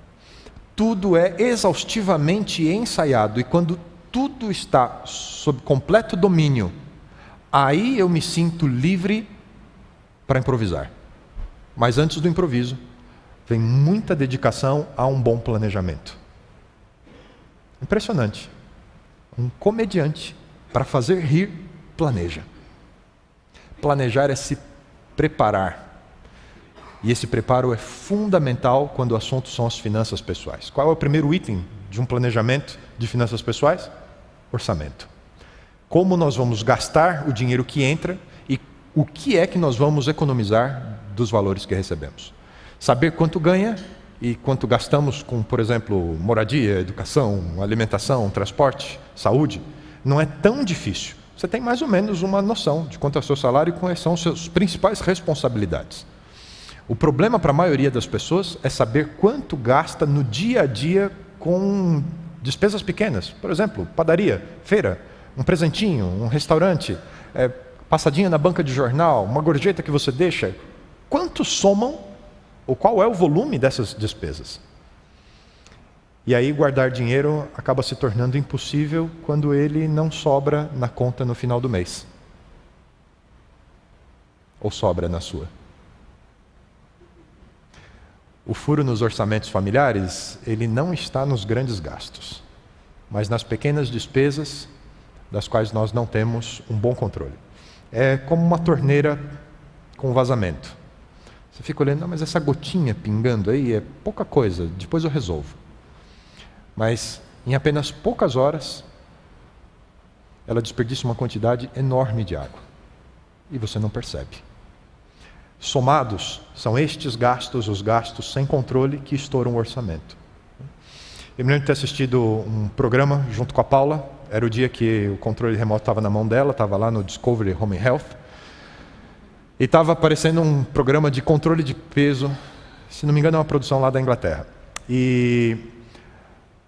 Tudo é exaustivamente ensaiado e quando tudo está sob completo domínio, aí eu me sinto livre para improvisar. Mas antes do improviso, vem muita dedicação a um bom planejamento. Impressionante. Um comediante, para fazer rir, planeja. Planejar é se preparar. E esse preparo é fundamental quando o assunto são as finanças pessoais. Qual é o primeiro item de um planejamento de finanças pessoais? Orçamento. como nós vamos gastar o dinheiro que entra e o que é que nós vamos economizar dos valores que recebemos. Saber quanto ganha e quanto gastamos com, por exemplo, moradia, educação, alimentação, transporte, saúde, não é tão difícil. Você tem mais ou menos uma noção de quanto é o seu salário e quais são as suas principais responsabilidades. O problema para a maioria das pessoas é saber quanto gasta no dia a dia com despesas pequenas. Por exemplo, padaria, feira, um presentinho, um restaurante, passadinha na banca de jornal, uma gorjeta que você deixa. Quanto somam ou qual é o volume dessas despesas? E aí guardar dinheiro acaba se tornando impossível quando ele não sobra na conta no final do mês. Ou sobra na sua. O furo nos orçamentos familiares, ele não está nos grandes gastos, mas nas pequenas despesas das quais nós não temos um bom controle. É como uma torneira com vazamento. Você fica olhando, não, mas essa gotinha pingando aí é pouca coisa, depois eu resolvo. Mas em apenas poucas horas, ela desperdiça uma quantidade enorme de água. E você não percebe. Somados, são estes gastos, os gastos sem controle, que estouram o orçamento. Eu me lembro de ter assistido um programa junto com a Paula. Era o dia que o controle remoto estava na mão dela, estava lá no Discovery Home Health. E estava aparecendo um programa de controle de peso, se não me engano é uma produção lá da Inglaterra. E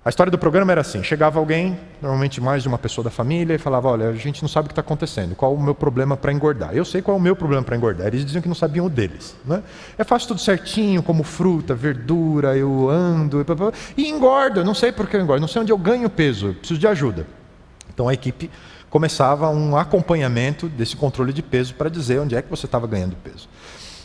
a história do programa era assim, chegava alguém, normalmente mais de uma pessoa da família, e falava, olha, a gente não sabe o que está acontecendo, qual o meu problema para engordar? Eu sei qual é o meu problema para engordar, eles diziam que não sabiam o deles. Né? Eu faço tudo certinho, como fruta, verdura, eu ando, e engordo, eu não sei por que eu engordo, não sei onde eu ganho peso, eu preciso de ajuda. Então a equipe começava um acompanhamento desse controle de peso para dizer onde é que você estava ganhando peso.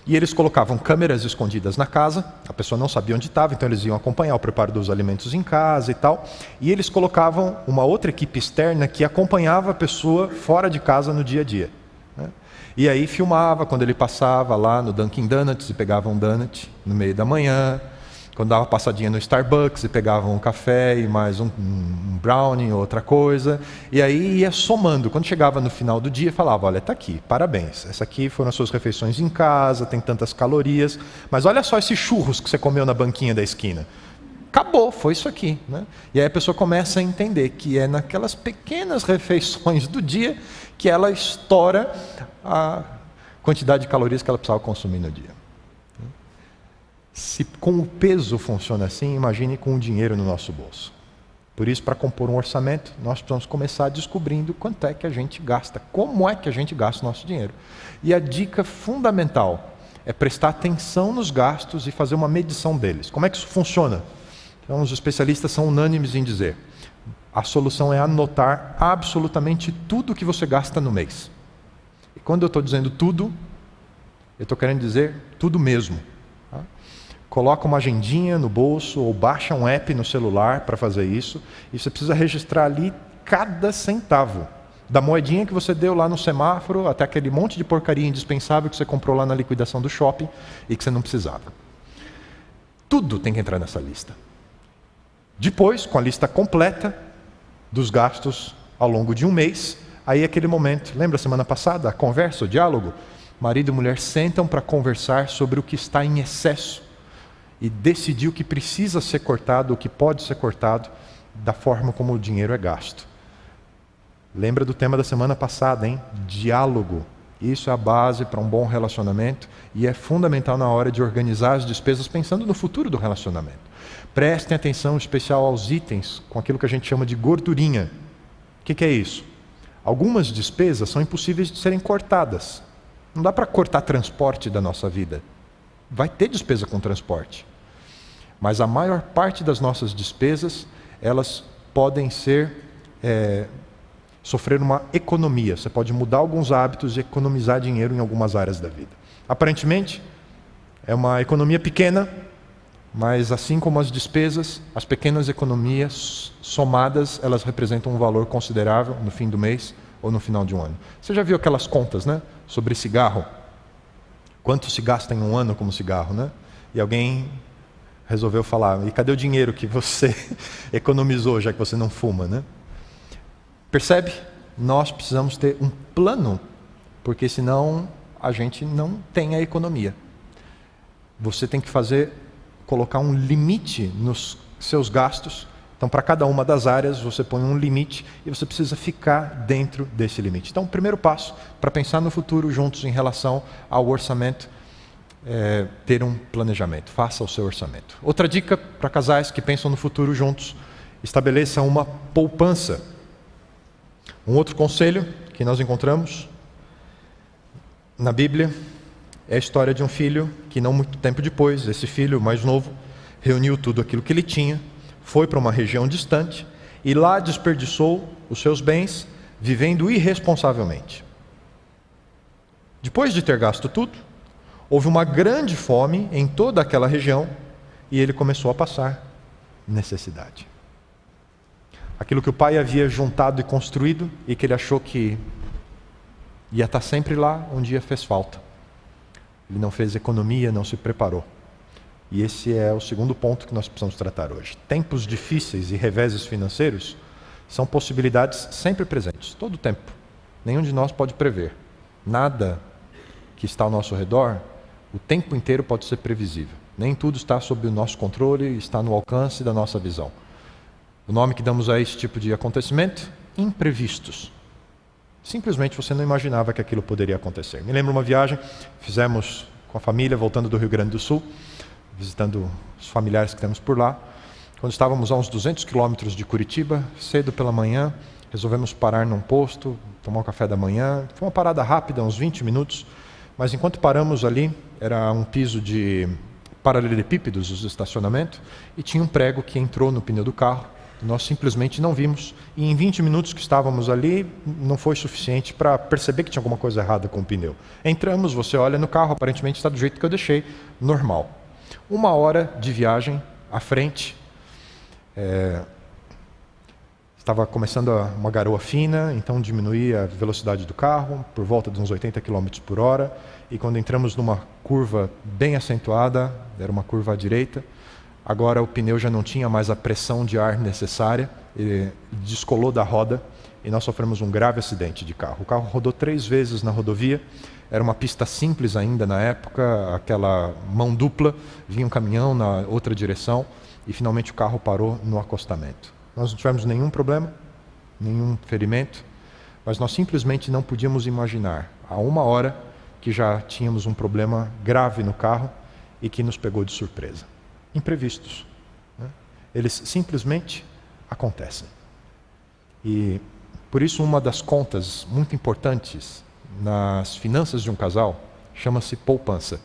E eles colocavam câmeras escondidas na casa, a pessoa não sabia onde estava, então eles iam acompanhar o preparo dos alimentos em casa e tal. E eles colocavam uma outra equipe externa que acompanhava a pessoa fora de casa no dia a dia. Né? E aí filmava quando ele passava lá no Dunkin' Donuts e pegava um donut no meio da manhã, quando dava passadinha no Starbucks e pegava um café e mais um brownie, outra coisa. E aí ia somando. Quando chegava no final do dia, falava, olha, está aqui, parabéns. Essa aqui foram as suas refeições em casa, tem tantas calorias. Mas olha só esses churros que você comeu na banquinha da esquina. Acabou, foi isso aqui. Né? E aí a pessoa começa a entender que é naquelas pequenas refeições do dia que ela estoura a quantidade de calorias que ela precisava consumir no dia. Se com o peso funciona assim, imagine com o dinheiro no nosso bolso. Por isso, para compor um orçamento, nós precisamos começar descobrindo quanto é que a gente gasta, como é que a gente gasta o nosso dinheiro. E a dica fundamental é prestar atenção nos gastos e fazer uma medição deles. Como é que isso funciona? Então, os especialistas são unânimes em dizer, a solução é anotar absolutamente tudo que você gasta no mês. E quando eu estou dizendo tudo, eu estou querendo dizer tudo mesmo. Coloca uma agendinha no bolso ou baixa um app no celular para fazer isso. E você precisa registrar ali cada centavo. Da moedinha que você deu lá no semáforo até aquele monte de porcaria indispensável que você comprou lá na liquidação do shopping e que você não precisava. Tudo tem que entrar nessa lista. Depois, com a lista completa dos gastos ao longo de um mês, aí é aquele momento, lembra a semana passada, a conversa, o diálogo? Marido e mulher sentam para conversar sobre o que está em excesso e decidir o que precisa ser cortado, o que pode ser cortado, da forma como o dinheiro é gasto. Lembra do tema da semana passada, hein? Diálogo. Isso é a base para um bom relacionamento e é fundamental na hora de organizar as despesas pensando no futuro do relacionamento. Prestem atenção especial aos itens com aquilo que a gente chama de gordurinha. O que é isso? Algumas despesas são impossíveis de serem cortadas. Não dá para cortar transporte da nossa vida. Vai ter despesa com transporte. Mas a maior parte das nossas despesas, elas podem sofrer uma economia. Você pode mudar alguns hábitos e economizar dinheiro em algumas áreas da vida. Aparentemente, é uma economia pequena, mas assim como as despesas, as pequenas economias somadas, elas representam um valor considerável no fim do mês ou no final de um ano. Você já viu aquelas contas, né, sobre cigarro? Quanto se gasta em um ano como cigarro, né? E alguém resolveu falar, e cadê o dinheiro que você economizou, já que você não fuma, né? Percebe? nós precisamos ter um plano, porque senão a gente não tem a economia. Você tem que colocar um limite nos seus gastos. Então, para cada uma das áreas, você põe um limite e você precisa ficar dentro desse limite. Então, o primeiro passo para pensar no futuro juntos em relação ao orçamento é ter um planejamento. Faça o seu orçamento. Outra dica para casais que pensam no futuro juntos: estabeleça uma poupança. Um outro conselho que nós encontramos na Bíblia é a história de um filho que, não muito tempo depois, esse filho mais novo reuniu tudo aquilo que ele tinha, foi para uma região distante e lá desperdiçou os seus bens vivendo irresponsavelmente. Depois de ter gasto tudo, houve uma grande fome em toda aquela região e ele começou a passar necessidade. Aquilo que o pai havia juntado e construído e que ele achou que ia estar sempre lá, um dia fez falta. Ele não fez economia, não se preparou. E esse é o segundo ponto que nós precisamos tratar hoje. Tempos difíceis e reveses financeiros são possibilidades sempre presentes, todo o tempo. Nenhum de nós pode prever. Nada que está ao nosso redor, o tempo inteiro pode ser previsível. Nem tudo está sob o nosso controle, está no alcance da nossa visão. O nome que damos a esse tipo de acontecimento: imprevistos. Simplesmente você não imaginava que aquilo poderia acontecer. Me lembro uma viagem, fizemos com a família, voltando do Rio Grande do Sul, visitando os familiares que temos por lá. Quando estávamos a uns 200 quilômetros de Curitiba, cedo pela manhã, resolvemos parar num posto, tomar um café da manhã. Foi uma parada rápida, uns 20 minutos, mas enquanto paramos ali, era um piso de paralelepípedos, os estacionamentos, e tinha um prego que entrou no pneu do carro. Nós simplesmente não vimos, e em 20 minutos que estávamos ali, não foi suficiente para perceber que tinha alguma coisa errada com o pneu. Entramos, você olha no carro, aparentemente está do jeito que eu deixei, normal. 1 hora de viagem à frente, estava começando uma garoa fina, então diminuí a velocidade do carro, por volta de uns 80 km por hora, e quando entramos numa curva bem acentuada, era uma curva à direita, agora o pneu já não tinha mais a pressão de ar necessária, ele descolou da roda e nós sofremos um grave acidente de carro. O carro rodou 3 vezes na rodovia, era uma pista simples ainda na época, aquela mão dupla, vinha um caminhão na outra direção e finalmente o carro parou no acostamento. Nós não tivemos nenhum problema, nenhum ferimento, mas nós simplesmente não podíamos imaginar, há 1 hora, que já tínhamos um problema grave no carro e que nos pegou de surpresa. Imprevistos, né? Eles simplesmente acontecem. E por isso uma das contas muito importantes nas finanças de um casal chama-se poupança.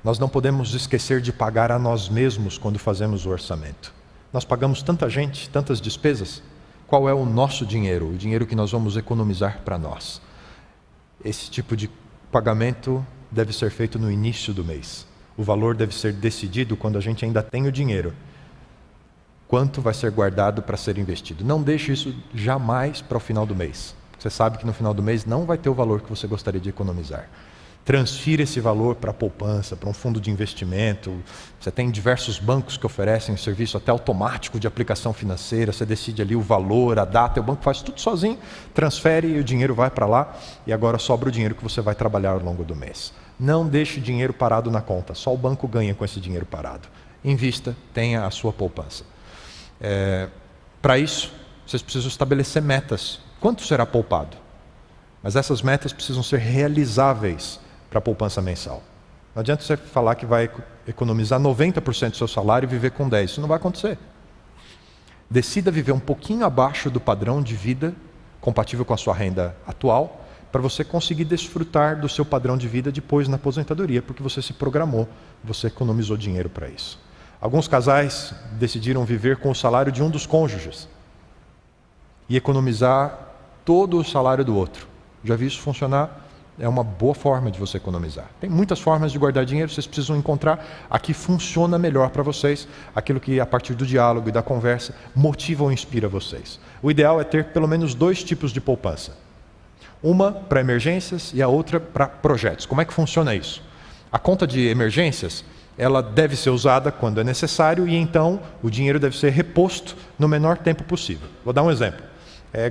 Nós não podemos esquecer de pagar a nós mesmos quando fazemos o orçamento. Nós pagamos tanta gente, tantas despesas. Qual é o nosso dinheiro? O dinheiro que nós vamos economizar para nós. Esse tipo de pagamento deve ser feito no início do mês. O valor deve ser decidido quando a gente ainda tem o dinheiro. Quanto vai ser guardado para ser investido? Não deixe isso jamais para o final do mês. Você sabe que no final do mês não vai ter o valor que você gostaria de economizar. Transfira esse valor para a poupança, para um fundo de investimento. Você tem diversos bancos que oferecem serviço até automático de aplicação financeira. Você decide ali o valor, a data, o banco faz tudo sozinho, transfere e o dinheiro vai para lá e agora sobra o dinheiro que você vai trabalhar ao longo do mês. Não deixe dinheiro parado na conta, só o banco ganha com esse dinheiro parado. Invista, tenha a sua poupança. Para isso, vocês precisam estabelecer metas. Quanto será poupado? Mas essas metas precisam ser realizáveis para a poupança mensal. Não adianta você falar que vai economizar 90% do seu salário e viver com 10%. Isso não vai acontecer. Decida viver um pouquinho abaixo do padrão de vida compatível com a sua renda atual, para você conseguir desfrutar do seu padrão de vida depois na aposentadoria, porque você se programou, você economizou dinheiro para isso. Alguns casais decidiram viver com o salário de um dos cônjuges e economizar todo o salário do outro. Já vi isso funcionar? É uma boa forma de você economizar. Tem muitas formas de guardar dinheiro, vocês precisam encontrar a que funciona melhor para vocês, aquilo que a partir do diálogo e da conversa motiva ou inspira vocês. O ideal é ter pelo menos 2 tipos de poupança. Uma para emergências e a outra para projetos. Como é que funciona isso? A conta de emergências, ela deve ser usada quando é necessário e então o dinheiro deve ser reposto no menor tempo possível. Vou dar um exemplo.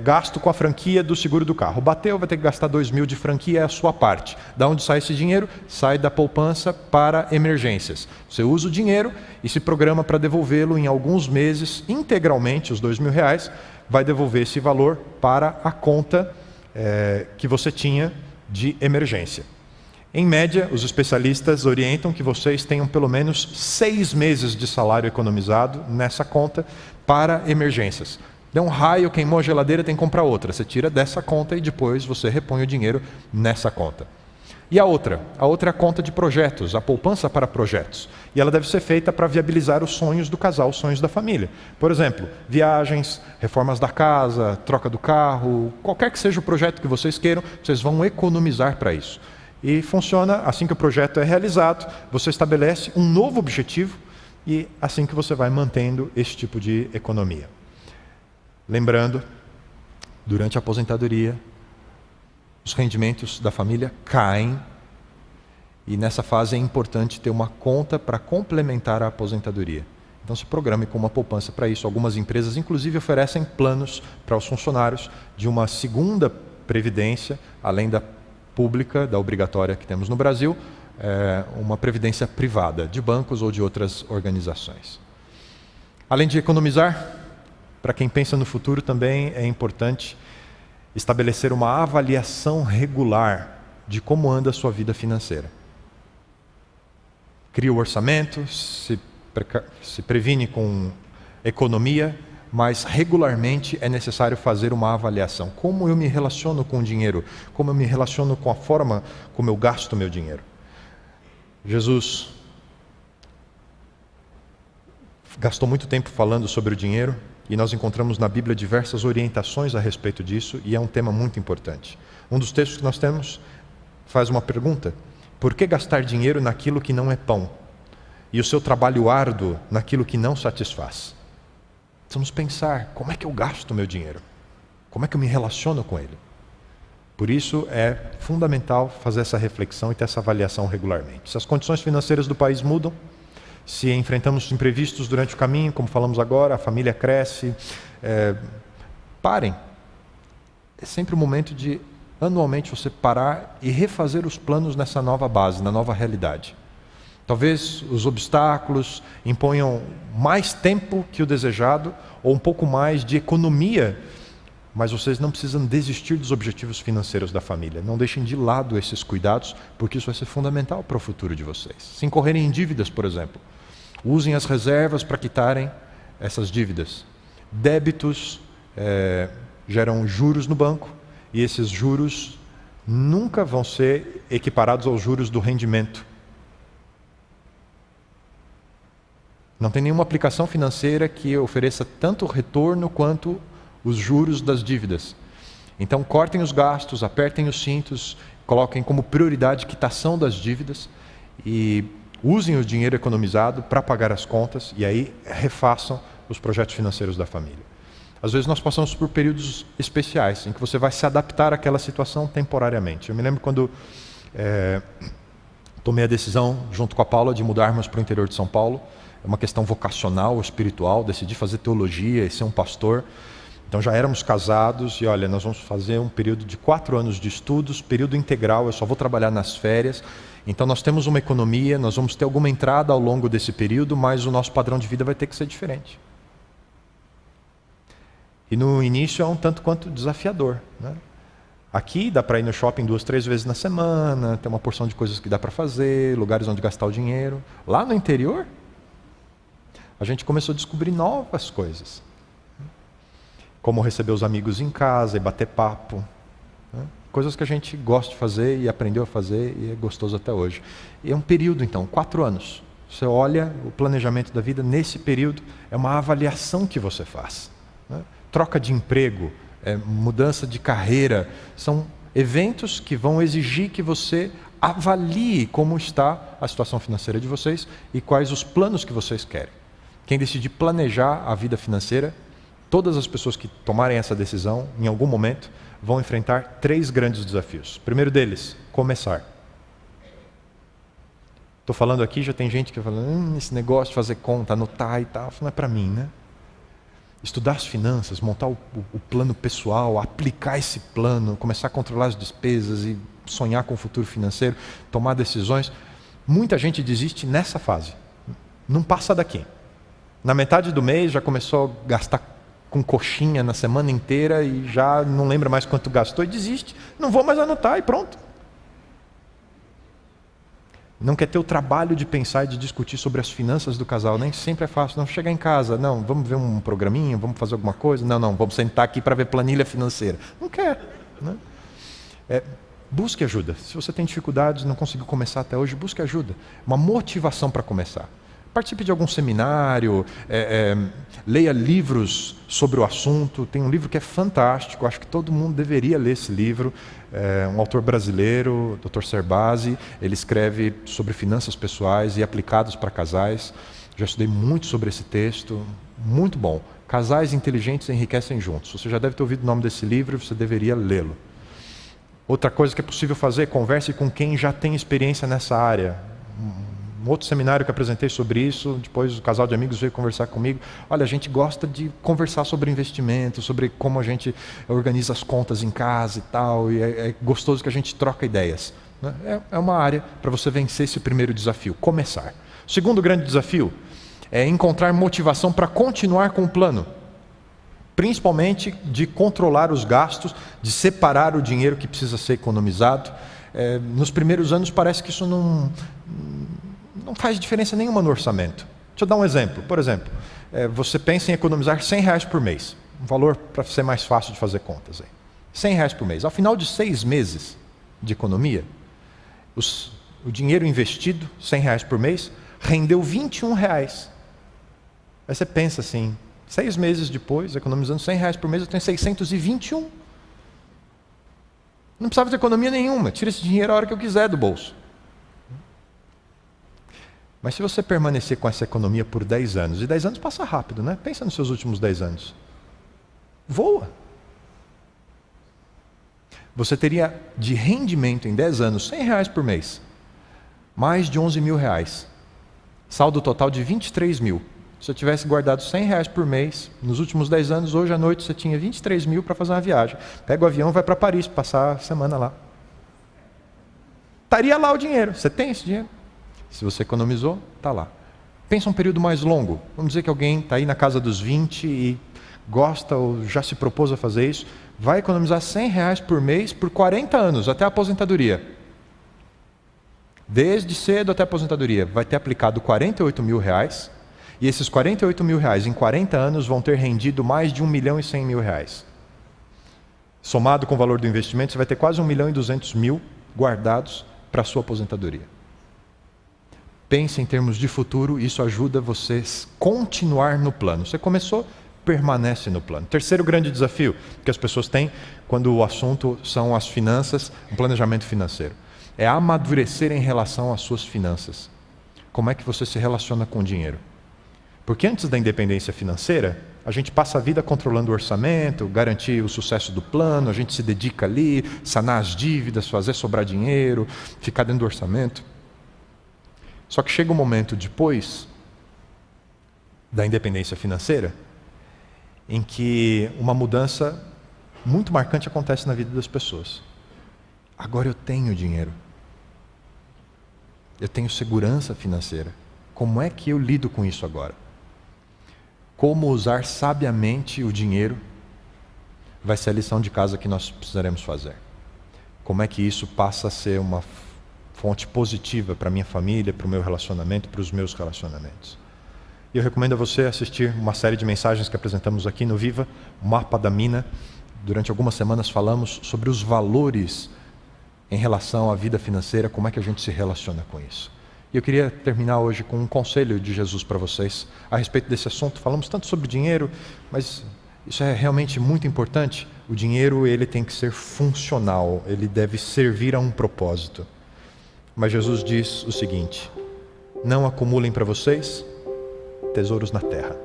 gasto com a franquia do seguro do carro. Bateu, vai ter que gastar 2.000 de franquia, é a sua parte. Da onde sai esse dinheiro? Sai da poupança para emergências. Você usa o dinheiro e se programa para devolvê-lo em alguns meses, integralmente, os R$2.000, vai devolver esse valor para a conta que você tinha de emergência. Em média, os especialistas orientam que vocês tenham pelo menos 6 meses de salário economizado nessa conta para emergências. Deu um raio, queimou a geladeira, tem que comprar outra. Você tira dessa conta e depois você repõe o dinheiro nessa conta. E a outra é a conta de projetos, a poupança para projetos. E ela deve ser feita para viabilizar os sonhos do casal, os sonhos da família. Por exemplo, viagens, reformas da casa, troca do carro, qualquer que seja o projeto que vocês queiram, vocês vão economizar para isso. E funciona assim que o projeto é realizado, você estabelece um novo objetivo e assim que você vai mantendo esse tipo de economia. Lembrando, durante a aposentadoria, os rendimentos da família caem e nessa fase é importante ter uma conta para complementar a aposentadoria. Então se programe com uma poupança para isso. Algumas empresas inclusive oferecem planos para os funcionários de uma segunda previdência, além da pública, da obrigatória que temos no Brasil, uma previdência privada, de bancos ou de outras organizações. Além de economizar, para quem pensa no futuro também é importante estabelecer uma avaliação regular de como anda a sua vida financeira. Cria o orçamento, se previne com economia, mas regularmente é necessário fazer uma avaliação. Como eu me relaciono com o dinheiro? Como eu me relaciono com a forma como eu gasto o meu dinheiro? Jesus gastou muito tempo falando sobre o dinheiro e nós encontramos na Bíblia diversas orientações a respeito disso e é um tema muito importante. Um dos textos que nós temos faz uma pergunta: por que gastar dinheiro naquilo que não é pão? E o seu trabalho árduo naquilo que não satisfaz? Precisamos pensar, como é que eu gasto o meu dinheiro? Como é que eu me relaciono com ele? Por isso é fundamental fazer essa reflexão e ter essa avaliação regularmente. Se as condições financeiras do país mudam, se enfrentamos imprevistos durante o caminho, como falamos agora, a família cresce, parem. É sempre o momento de, anualmente, você parar e refazer os planos nessa nova base, na nova realidade. Talvez os obstáculos imponham mais tempo que o desejado, ou um pouco mais de economia, mas vocês não precisam desistir dos objetivos financeiros da família. Não deixem de lado esses cuidados, porque isso vai ser fundamental para o futuro de vocês. Se incorrerem em dívidas, por exemplo, usem as reservas para quitarem essas dívidas. Débitos geram juros no banco, e esses juros nunca vão ser equiparados aos juros do rendimento. Não tem nenhuma aplicação financeira que ofereça tanto retorno quanto os juros das dívidas. Então cortem os gastos, apertem os cintos, coloquem como prioridade quitação das dívidas e usem o dinheiro economizado para pagar as contas e aí refaçam os projetos financeiros da família. Às vezes nós passamos por períodos especiais em que você vai se adaptar àquela situação temporariamente. Eu me lembro quando tomei a decisão, junto com a Paula, de mudarmos para o interior de São Paulo. É uma questão vocacional, espiritual, decidi fazer teologia e ser um pastor. Então já éramos casados e olha, nós vamos fazer um período de 4 anos de estudos, período integral, eu só vou trabalhar nas férias. Então nós temos uma economia, nós vamos ter alguma entrada ao longo desse período, mas o nosso padrão de vida vai ter que ser diferente. E no início é um tanto quanto desafiador, né? Aqui dá para ir no shopping 2, 3 vezes na semana, tem uma porção de coisas que dá para fazer, lugares onde gastar o dinheiro. Lá no interior, a gente começou a descobrir novas coisas. Como receber os amigos em casa e bater papo, né? Coisas que a gente gosta de fazer e aprendeu a fazer e é gostoso até hoje. E é um período então, 4 anos. Você olha o planejamento da vida nesse período, é uma avaliação que você faz, né? Troca de emprego, mudança de carreira, são eventos que vão exigir que você avalie como está a situação financeira de vocês e quais os planos que vocês querem. Quem decidir planejar a vida financeira, todas as pessoas que tomarem essa decisão, em algum momento, vão enfrentar 3 grandes desafios. O primeiro deles, começar. Estou falando aqui, já tem gente que fala, esse negócio de fazer conta, anotar e tal, não é para mim, né? estudar as finanças, montar o plano pessoal, aplicar esse plano, começar a controlar as despesas e sonhar com o futuro financeiro, tomar decisões. Muita gente desiste nessa fase. Não passa daqui. Na metade do mês já começou a gastar com coxinha na semana inteira e já não lembra mais quanto gastou e desiste. Não vou mais anotar e pronto. Não quer ter o trabalho de pensar e de discutir sobre as finanças do casal. Nem sempre é fácil. Não, chegar em casa, não, vamos ver um programinha, vamos fazer alguma coisa. Não, vamos sentar aqui para ver planilha financeira. Não quer. Né? Busque ajuda. Se você tem dificuldades, não conseguiu começar até hoje, busque ajuda. Uma motivação para começar. Participe de algum seminário, leia livros sobre o assunto. Tem um livro que é fantástico, acho que todo mundo deveria ler esse livro. Um autor brasileiro, Dr. Cerbasi, ele escreve sobre finanças pessoais e aplicados para casais. Já estudei muito sobre esse texto, muito bom. Casais inteligentes enriquecem juntos. Você já deve ter ouvido o nome desse livro, você deveria lê-lo. Outra coisa que é possível fazer, converse com quem já tem experiência nessa área. Um outro seminário que apresentei sobre isso, depois o casal de amigos veio conversar comigo. Olha, a gente gosta de conversar sobre investimento, sobre como a gente organiza as contas em casa e tal, e é gostoso que a gente troca ideias. É uma área para você vencer esse primeiro desafio, começar. O segundo grande desafio é encontrar motivação para continuar com o plano. Principalmente de controlar os gastos, de separar o dinheiro que precisa ser economizado. Nos primeiros anos parece que isso não faz diferença nenhuma no orçamento. Deixa eu dar um exemplo. Por exemplo, você pensa em economizar R$100 por mês. Um valor para ser mais fácil de fazer contas. R$100 por mês. Ao final de 6 meses de economia, o dinheiro investido, R$100 por mês, rendeu R$21. Aí você pensa assim, 6 meses depois, economizando R$100 por mês, eu tenho 621. Não precisava de economia nenhuma. Tira esse dinheiro a hora que eu quiser do bolso. Mas se você permanecer com essa economia por 10 anos, e 10 anos passa rápido, né? Pensa nos seus últimos 10 anos. Voa. Você teria de rendimento em 10 anos, R$100 por mês, mais de R$11 mil. Saldo total de 23 mil. Se você tivesse guardado R$100 por mês, nos últimos 10 anos, hoje à noite você tinha 23 mil para fazer uma viagem. Pega o avião e vai para Paris, passar a semana lá. Estaria lá o dinheiro. Você tem esse dinheiro? Se você economizou, está lá. Pensa um período mais longo. Vamos dizer que alguém está aí na casa dos 20 e gosta ou já se propôs a fazer isso. Vai economizar R$100 por mês por 40 anos, até a aposentadoria. Desde cedo até a aposentadoria. Vai ter aplicado R$48 mil. E esses R$48 mil em 40 anos vão ter rendido mais de R$1.100.000. Somado com o valor do investimento, você vai ter quase R$1.200.000 guardados para a sua aposentadoria. Pense em termos de futuro, isso ajuda você a continuar no plano. Você começou, permanece no plano. Terceiro grande desafio que as pessoas têm quando o assunto são as finanças, o planejamento financeiro, é amadurecer em relação às suas finanças. Como é que você se relaciona com o dinheiro? Porque antes da independência financeira, a gente passa a vida controlando o orçamento, garantir o sucesso do plano, a gente se dedica ali, sanar as dívidas, fazer sobrar dinheiro, ficar dentro do orçamento. Só que chega um momento depois da independência financeira em que uma mudança muito marcante acontece na vida das pessoas. Agora eu tenho dinheiro. Eu tenho segurança financeira. Como é que eu lido com isso agora? Como usar sabiamente o dinheiro vai ser a lição de casa que nós precisaremos fazer. Como é que isso passa a ser uma fonte positiva para a minha família, para o meu relacionamento, para os meus relacionamentos. E eu recomendo a você assistir uma série de mensagens que apresentamos aqui no Viva, o Mapa da Mina. Durante algumas semanas falamos sobre os valores em relação à vida financeira, como é que a gente se relaciona com isso. E eu queria terminar hoje com um conselho de Jesus para vocês a respeito desse assunto. Falamos tanto sobre dinheiro, mas isso é realmente muito importante. O dinheiro, ele tem que ser funcional, ele deve servir a um propósito. Mas Jesus diz o seguinte: não acumulem para vocês tesouros na terra,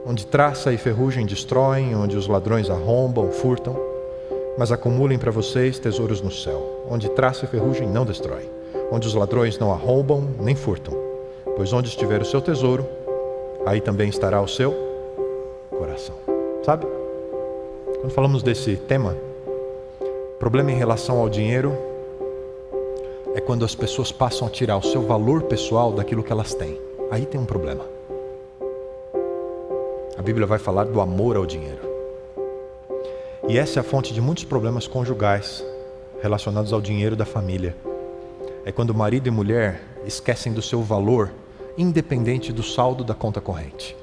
onde traça e ferrugem destroem, onde os ladrões arrombam, furtam, mas acumulem para vocês tesouros no céu, onde traça e ferrugem não destroem, onde os ladrões não arrombam nem furtam, pois onde estiver o seu tesouro, aí também estará o seu coração. Sabe? Quando falamos desse tema, o problema em relação ao dinheiro é quando as pessoas passam a tirar o seu valor pessoal daquilo que elas têm. Aí tem um problema. A Bíblia vai falar do amor ao dinheiro. E essa é a fonte de muitos problemas conjugais relacionados ao dinheiro da família. É quando marido e mulher esquecem do seu valor, independente do saldo da conta corrente.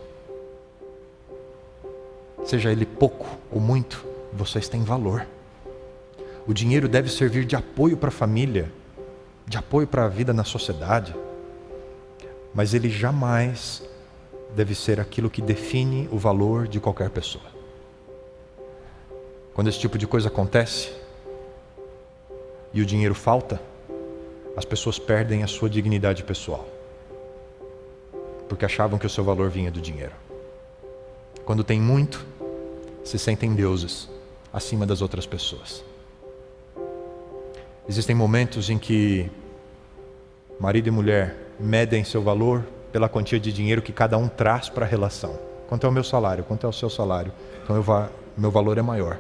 Seja ele pouco ou muito, vocês têm valor. O dinheiro deve servir de apoio para a família, de apoio para a vida na sociedade, mas ele jamais deve ser aquilo que define o valor de qualquer pessoa. Quando esse tipo de coisa acontece e o dinheiro falta, as pessoas perdem a sua dignidade pessoal, porque achavam que o seu valor vinha do dinheiro. Quando tem muito, se sentem deuses acima das outras pessoas. Existem momentos em que marido e mulher medem seu valor pela quantia de dinheiro que cada um traz para a relação. Quanto é o meu salário? Quanto é o seu salário? Então meu valor é maior.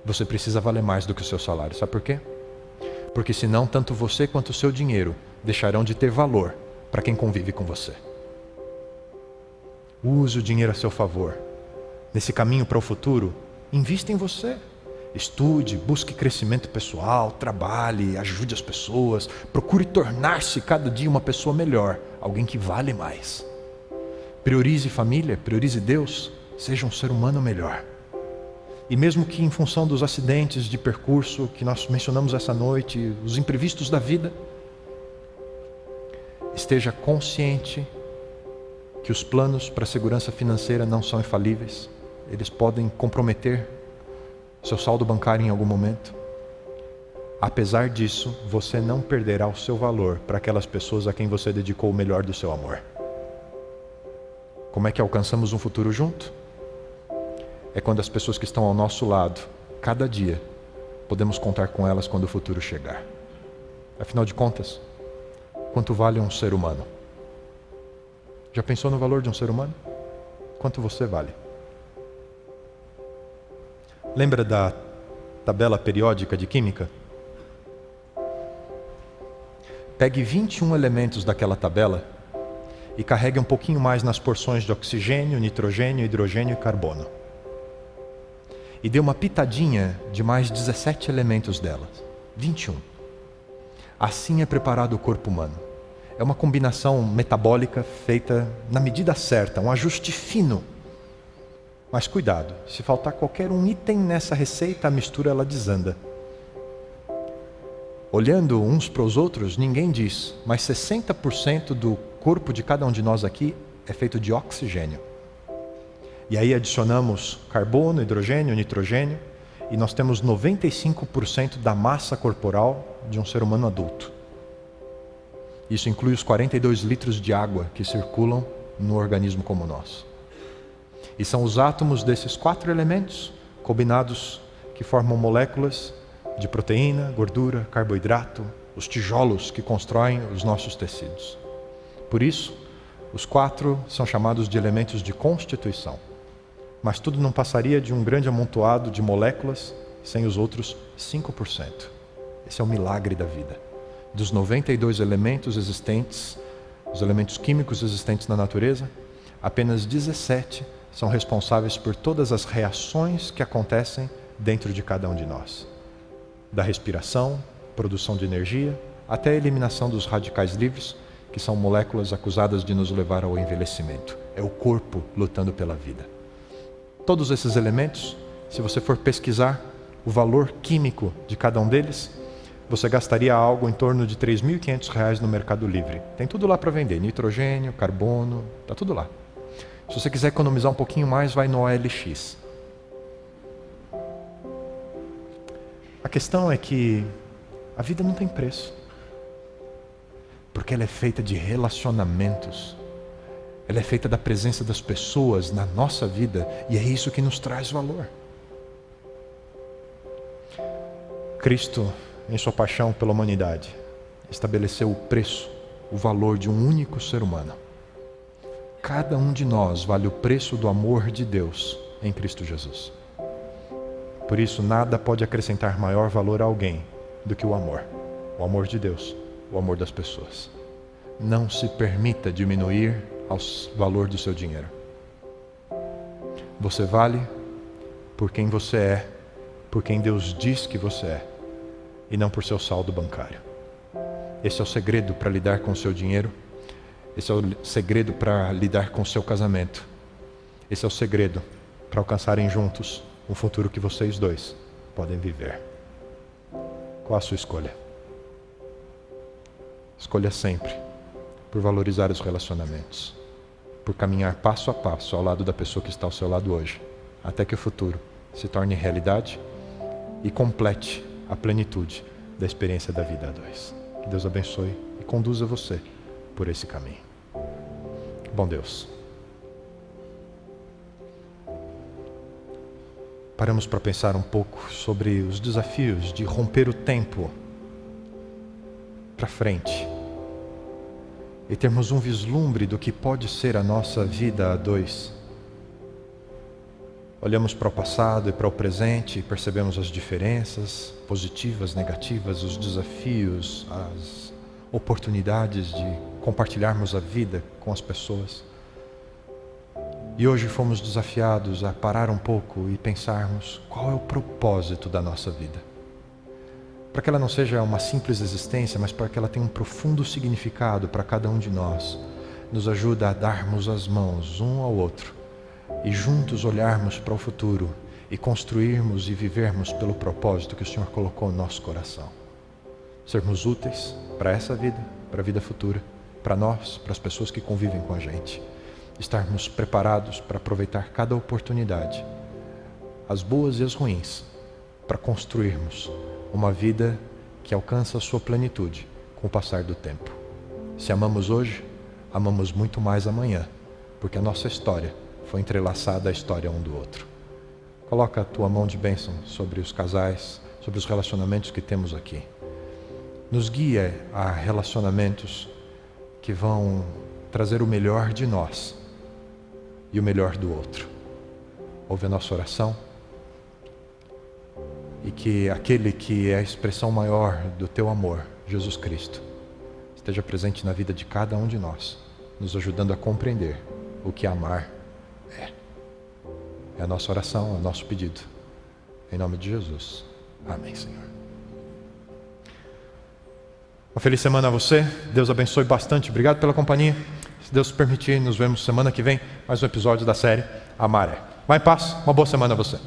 Você precisa valer mais do que o seu salário. Sabe por quê? Porque senão tanto você quanto o seu dinheiro deixarão de ter valor para quem convive com você. Use o dinheiro a seu favor. Nesse caminho para o futuro, invista em você. Estude, busque crescimento pessoal, trabalhe, ajude as pessoas, procure tornar-se cada dia uma pessoa melhor, alguém que vale mais. Priorize família, priorize Deus, seja um ser humano melhor. E mesmo que em função dos acidentes de percurso que nós mencionamos essa noite, os imprevistos da vida, esteja consciente que os planos para a segurança financeira não são infalíveis. Eles podem comprometer seu saldo bancário em algum momento. Apesar disso, você não perderá o seu valor para aquelas pessoas a quem você dedicou o melhor do seu amor. Como é que alcançamos um futuro junto? É quando as pessoas que estão ao nosso lado, cada dia, podemos contar com elas quando o futuro chegar. Afinal de contas, quanto vale um ser humano? Já pensou no valor de um ser humano? Quanto você vale? Lembra da tabela periódica de química? Pegue 21 elementos daquela tabela e carregue um pouquinho mais nas porções de oxigênio, nitrogênio, hidrogênio e carbono. E dê uma pitadinha de mais 17 elementos delas. 21. Assim é preparado o corpo humano. É uma combinação metabólica feita na medida certa, um ajuste fino. Mas cuidado, se faltar qualquer um item nessa receita, a mistura ela desanda. Olhando uns para os outros, ninguém diz, mas 60% do corpo de cada um de nós aqui é feito de oxigênio. E aí adicionamos carbono, hidrogênio, nitrogênio, e nós temos 95% da massa corporal de um ser humano adulto. Isso inclui os 42 litros de água que circulam no organismo como o nosso. E são os átomos desses 4 elementos combinados que formam moléculas de proteína, gordura, carboidrato, os tijolos que constroem os nossos tecidos. Por isso, os 4 são chamados de elementos de constituição. Mas tudo não passaria de um grande amontoado de moléculas sem os outros 5%. Esse é o milagre da vida. Dos 92 elementos existentes, os elementos químicos existentes na natureza, apenas 17 são responsáveis por todas as reações que acontecem dentro de cada um de nós. Da respiração, produção de energia, até a eliminação dos radicais livres, que são moléculas acusadas de nos levar ao envelhecimento. É o corpo lutando pela vida. Todos esses elementos, se você for pesquisar o valor químico de cada um deles, você gastaria algo em torno de R$ 3.500 no Mercado Livre. Tem tudo lá para vender, nitrogênio, carbono, está tudo lá. Se você quiser economizar um pouquinho mais, vai no OLX. A questão é que a vida não tem preço. Porque ela é feita de relacionamentos. Ela é feita da presença das pessoas na nossa vida. E é isso que nos traz valor. Cristo, em sua paixão pela humanidade, estabeleceu o preço, o valor de um único ser humano. cada um de nós vale o preço do amor de Deus em Cristo Jesus. Por isso, nada pode acrescentar maior valor a alguém do que o amor de Deus, o amor das pessoas. Não se permita diminuir o valor do seu dinheiro. Você vale por quem você é, por quem Deus diz que você é, e não por seu saldo bancário. Esse é o segredo para lidar com o seu dinheiro. Esse é o segredo para lidar com o seu casamento. Esse é o segredo para alcançarem juntos um futuro que vocês dois podem viver. Qual a sua escolha? Escolha sempre por valorizar os relacionamentos, por caminhar passo a passo ao lado da pessoa que está ao seu lado hoje, até que o futuro se torne realidade e complete a plenitude da experiência da vida a dois. Que Deus abençoe e conduza você por esse caminho. Bom Deus, paramos para pensar um pouco sobre os desafios de romper o tempo para frente e termos um vislumbre do que pode ser a nossa vida a dois. Olhamos para o passado e para o presente e percebemos as diferenças positivas, negativas, os desafios, as oportunidades de compartilharmos a vida com as pessoas. E hoje fomos desafiados a parar um pouco e pensarmos qual é o propósito da nossa vida. Para que ela não seja uma simples existência, mas para que ela tenha um profundo significado para cada um de nós. Nos ajuda a darmos as mãos um ao outro e juntos olharmos para o futuro e construirmos e vivermos pelo propósito que o Senhor colocou no nosso coração. Sermos úteis para essa vida, para a vida futura, para nós, para as pessoas que convivem com a gente. Estarmos preparados para aproveitar cada oportunidade, as boas e as ruins, para construirmos uma vida que alcança a sua plenitude com o passar do tempo. Se amamos hoje, amamos muito mais amanhã, porque a nossa história foi entrelaçada à história um do outro. Coloca a tua mão de bênção sobre os casais, sobre os relacionamentos que temos aqui. Nos guia a relacionamentos que vão trazer o melhor de nós e o melhor do outro. Ouve a nossa oração e que aquele que é a expressão maior do teu amor, Jesus Cristo, esteja presente na vida de cada um de nós, nos ajudando a compreender o que amar é. É a nossa oração, é o nosso pedido. Em nome de Jesus. Amém, Senhor. Uma feliz semana a você. Deus abençoe bastante. Obrigado pela companhia. Se Deus permitir, nos vemos semana que vem. Mais um episódio da série Amar é. Vai em paz. Uma boa semana a você.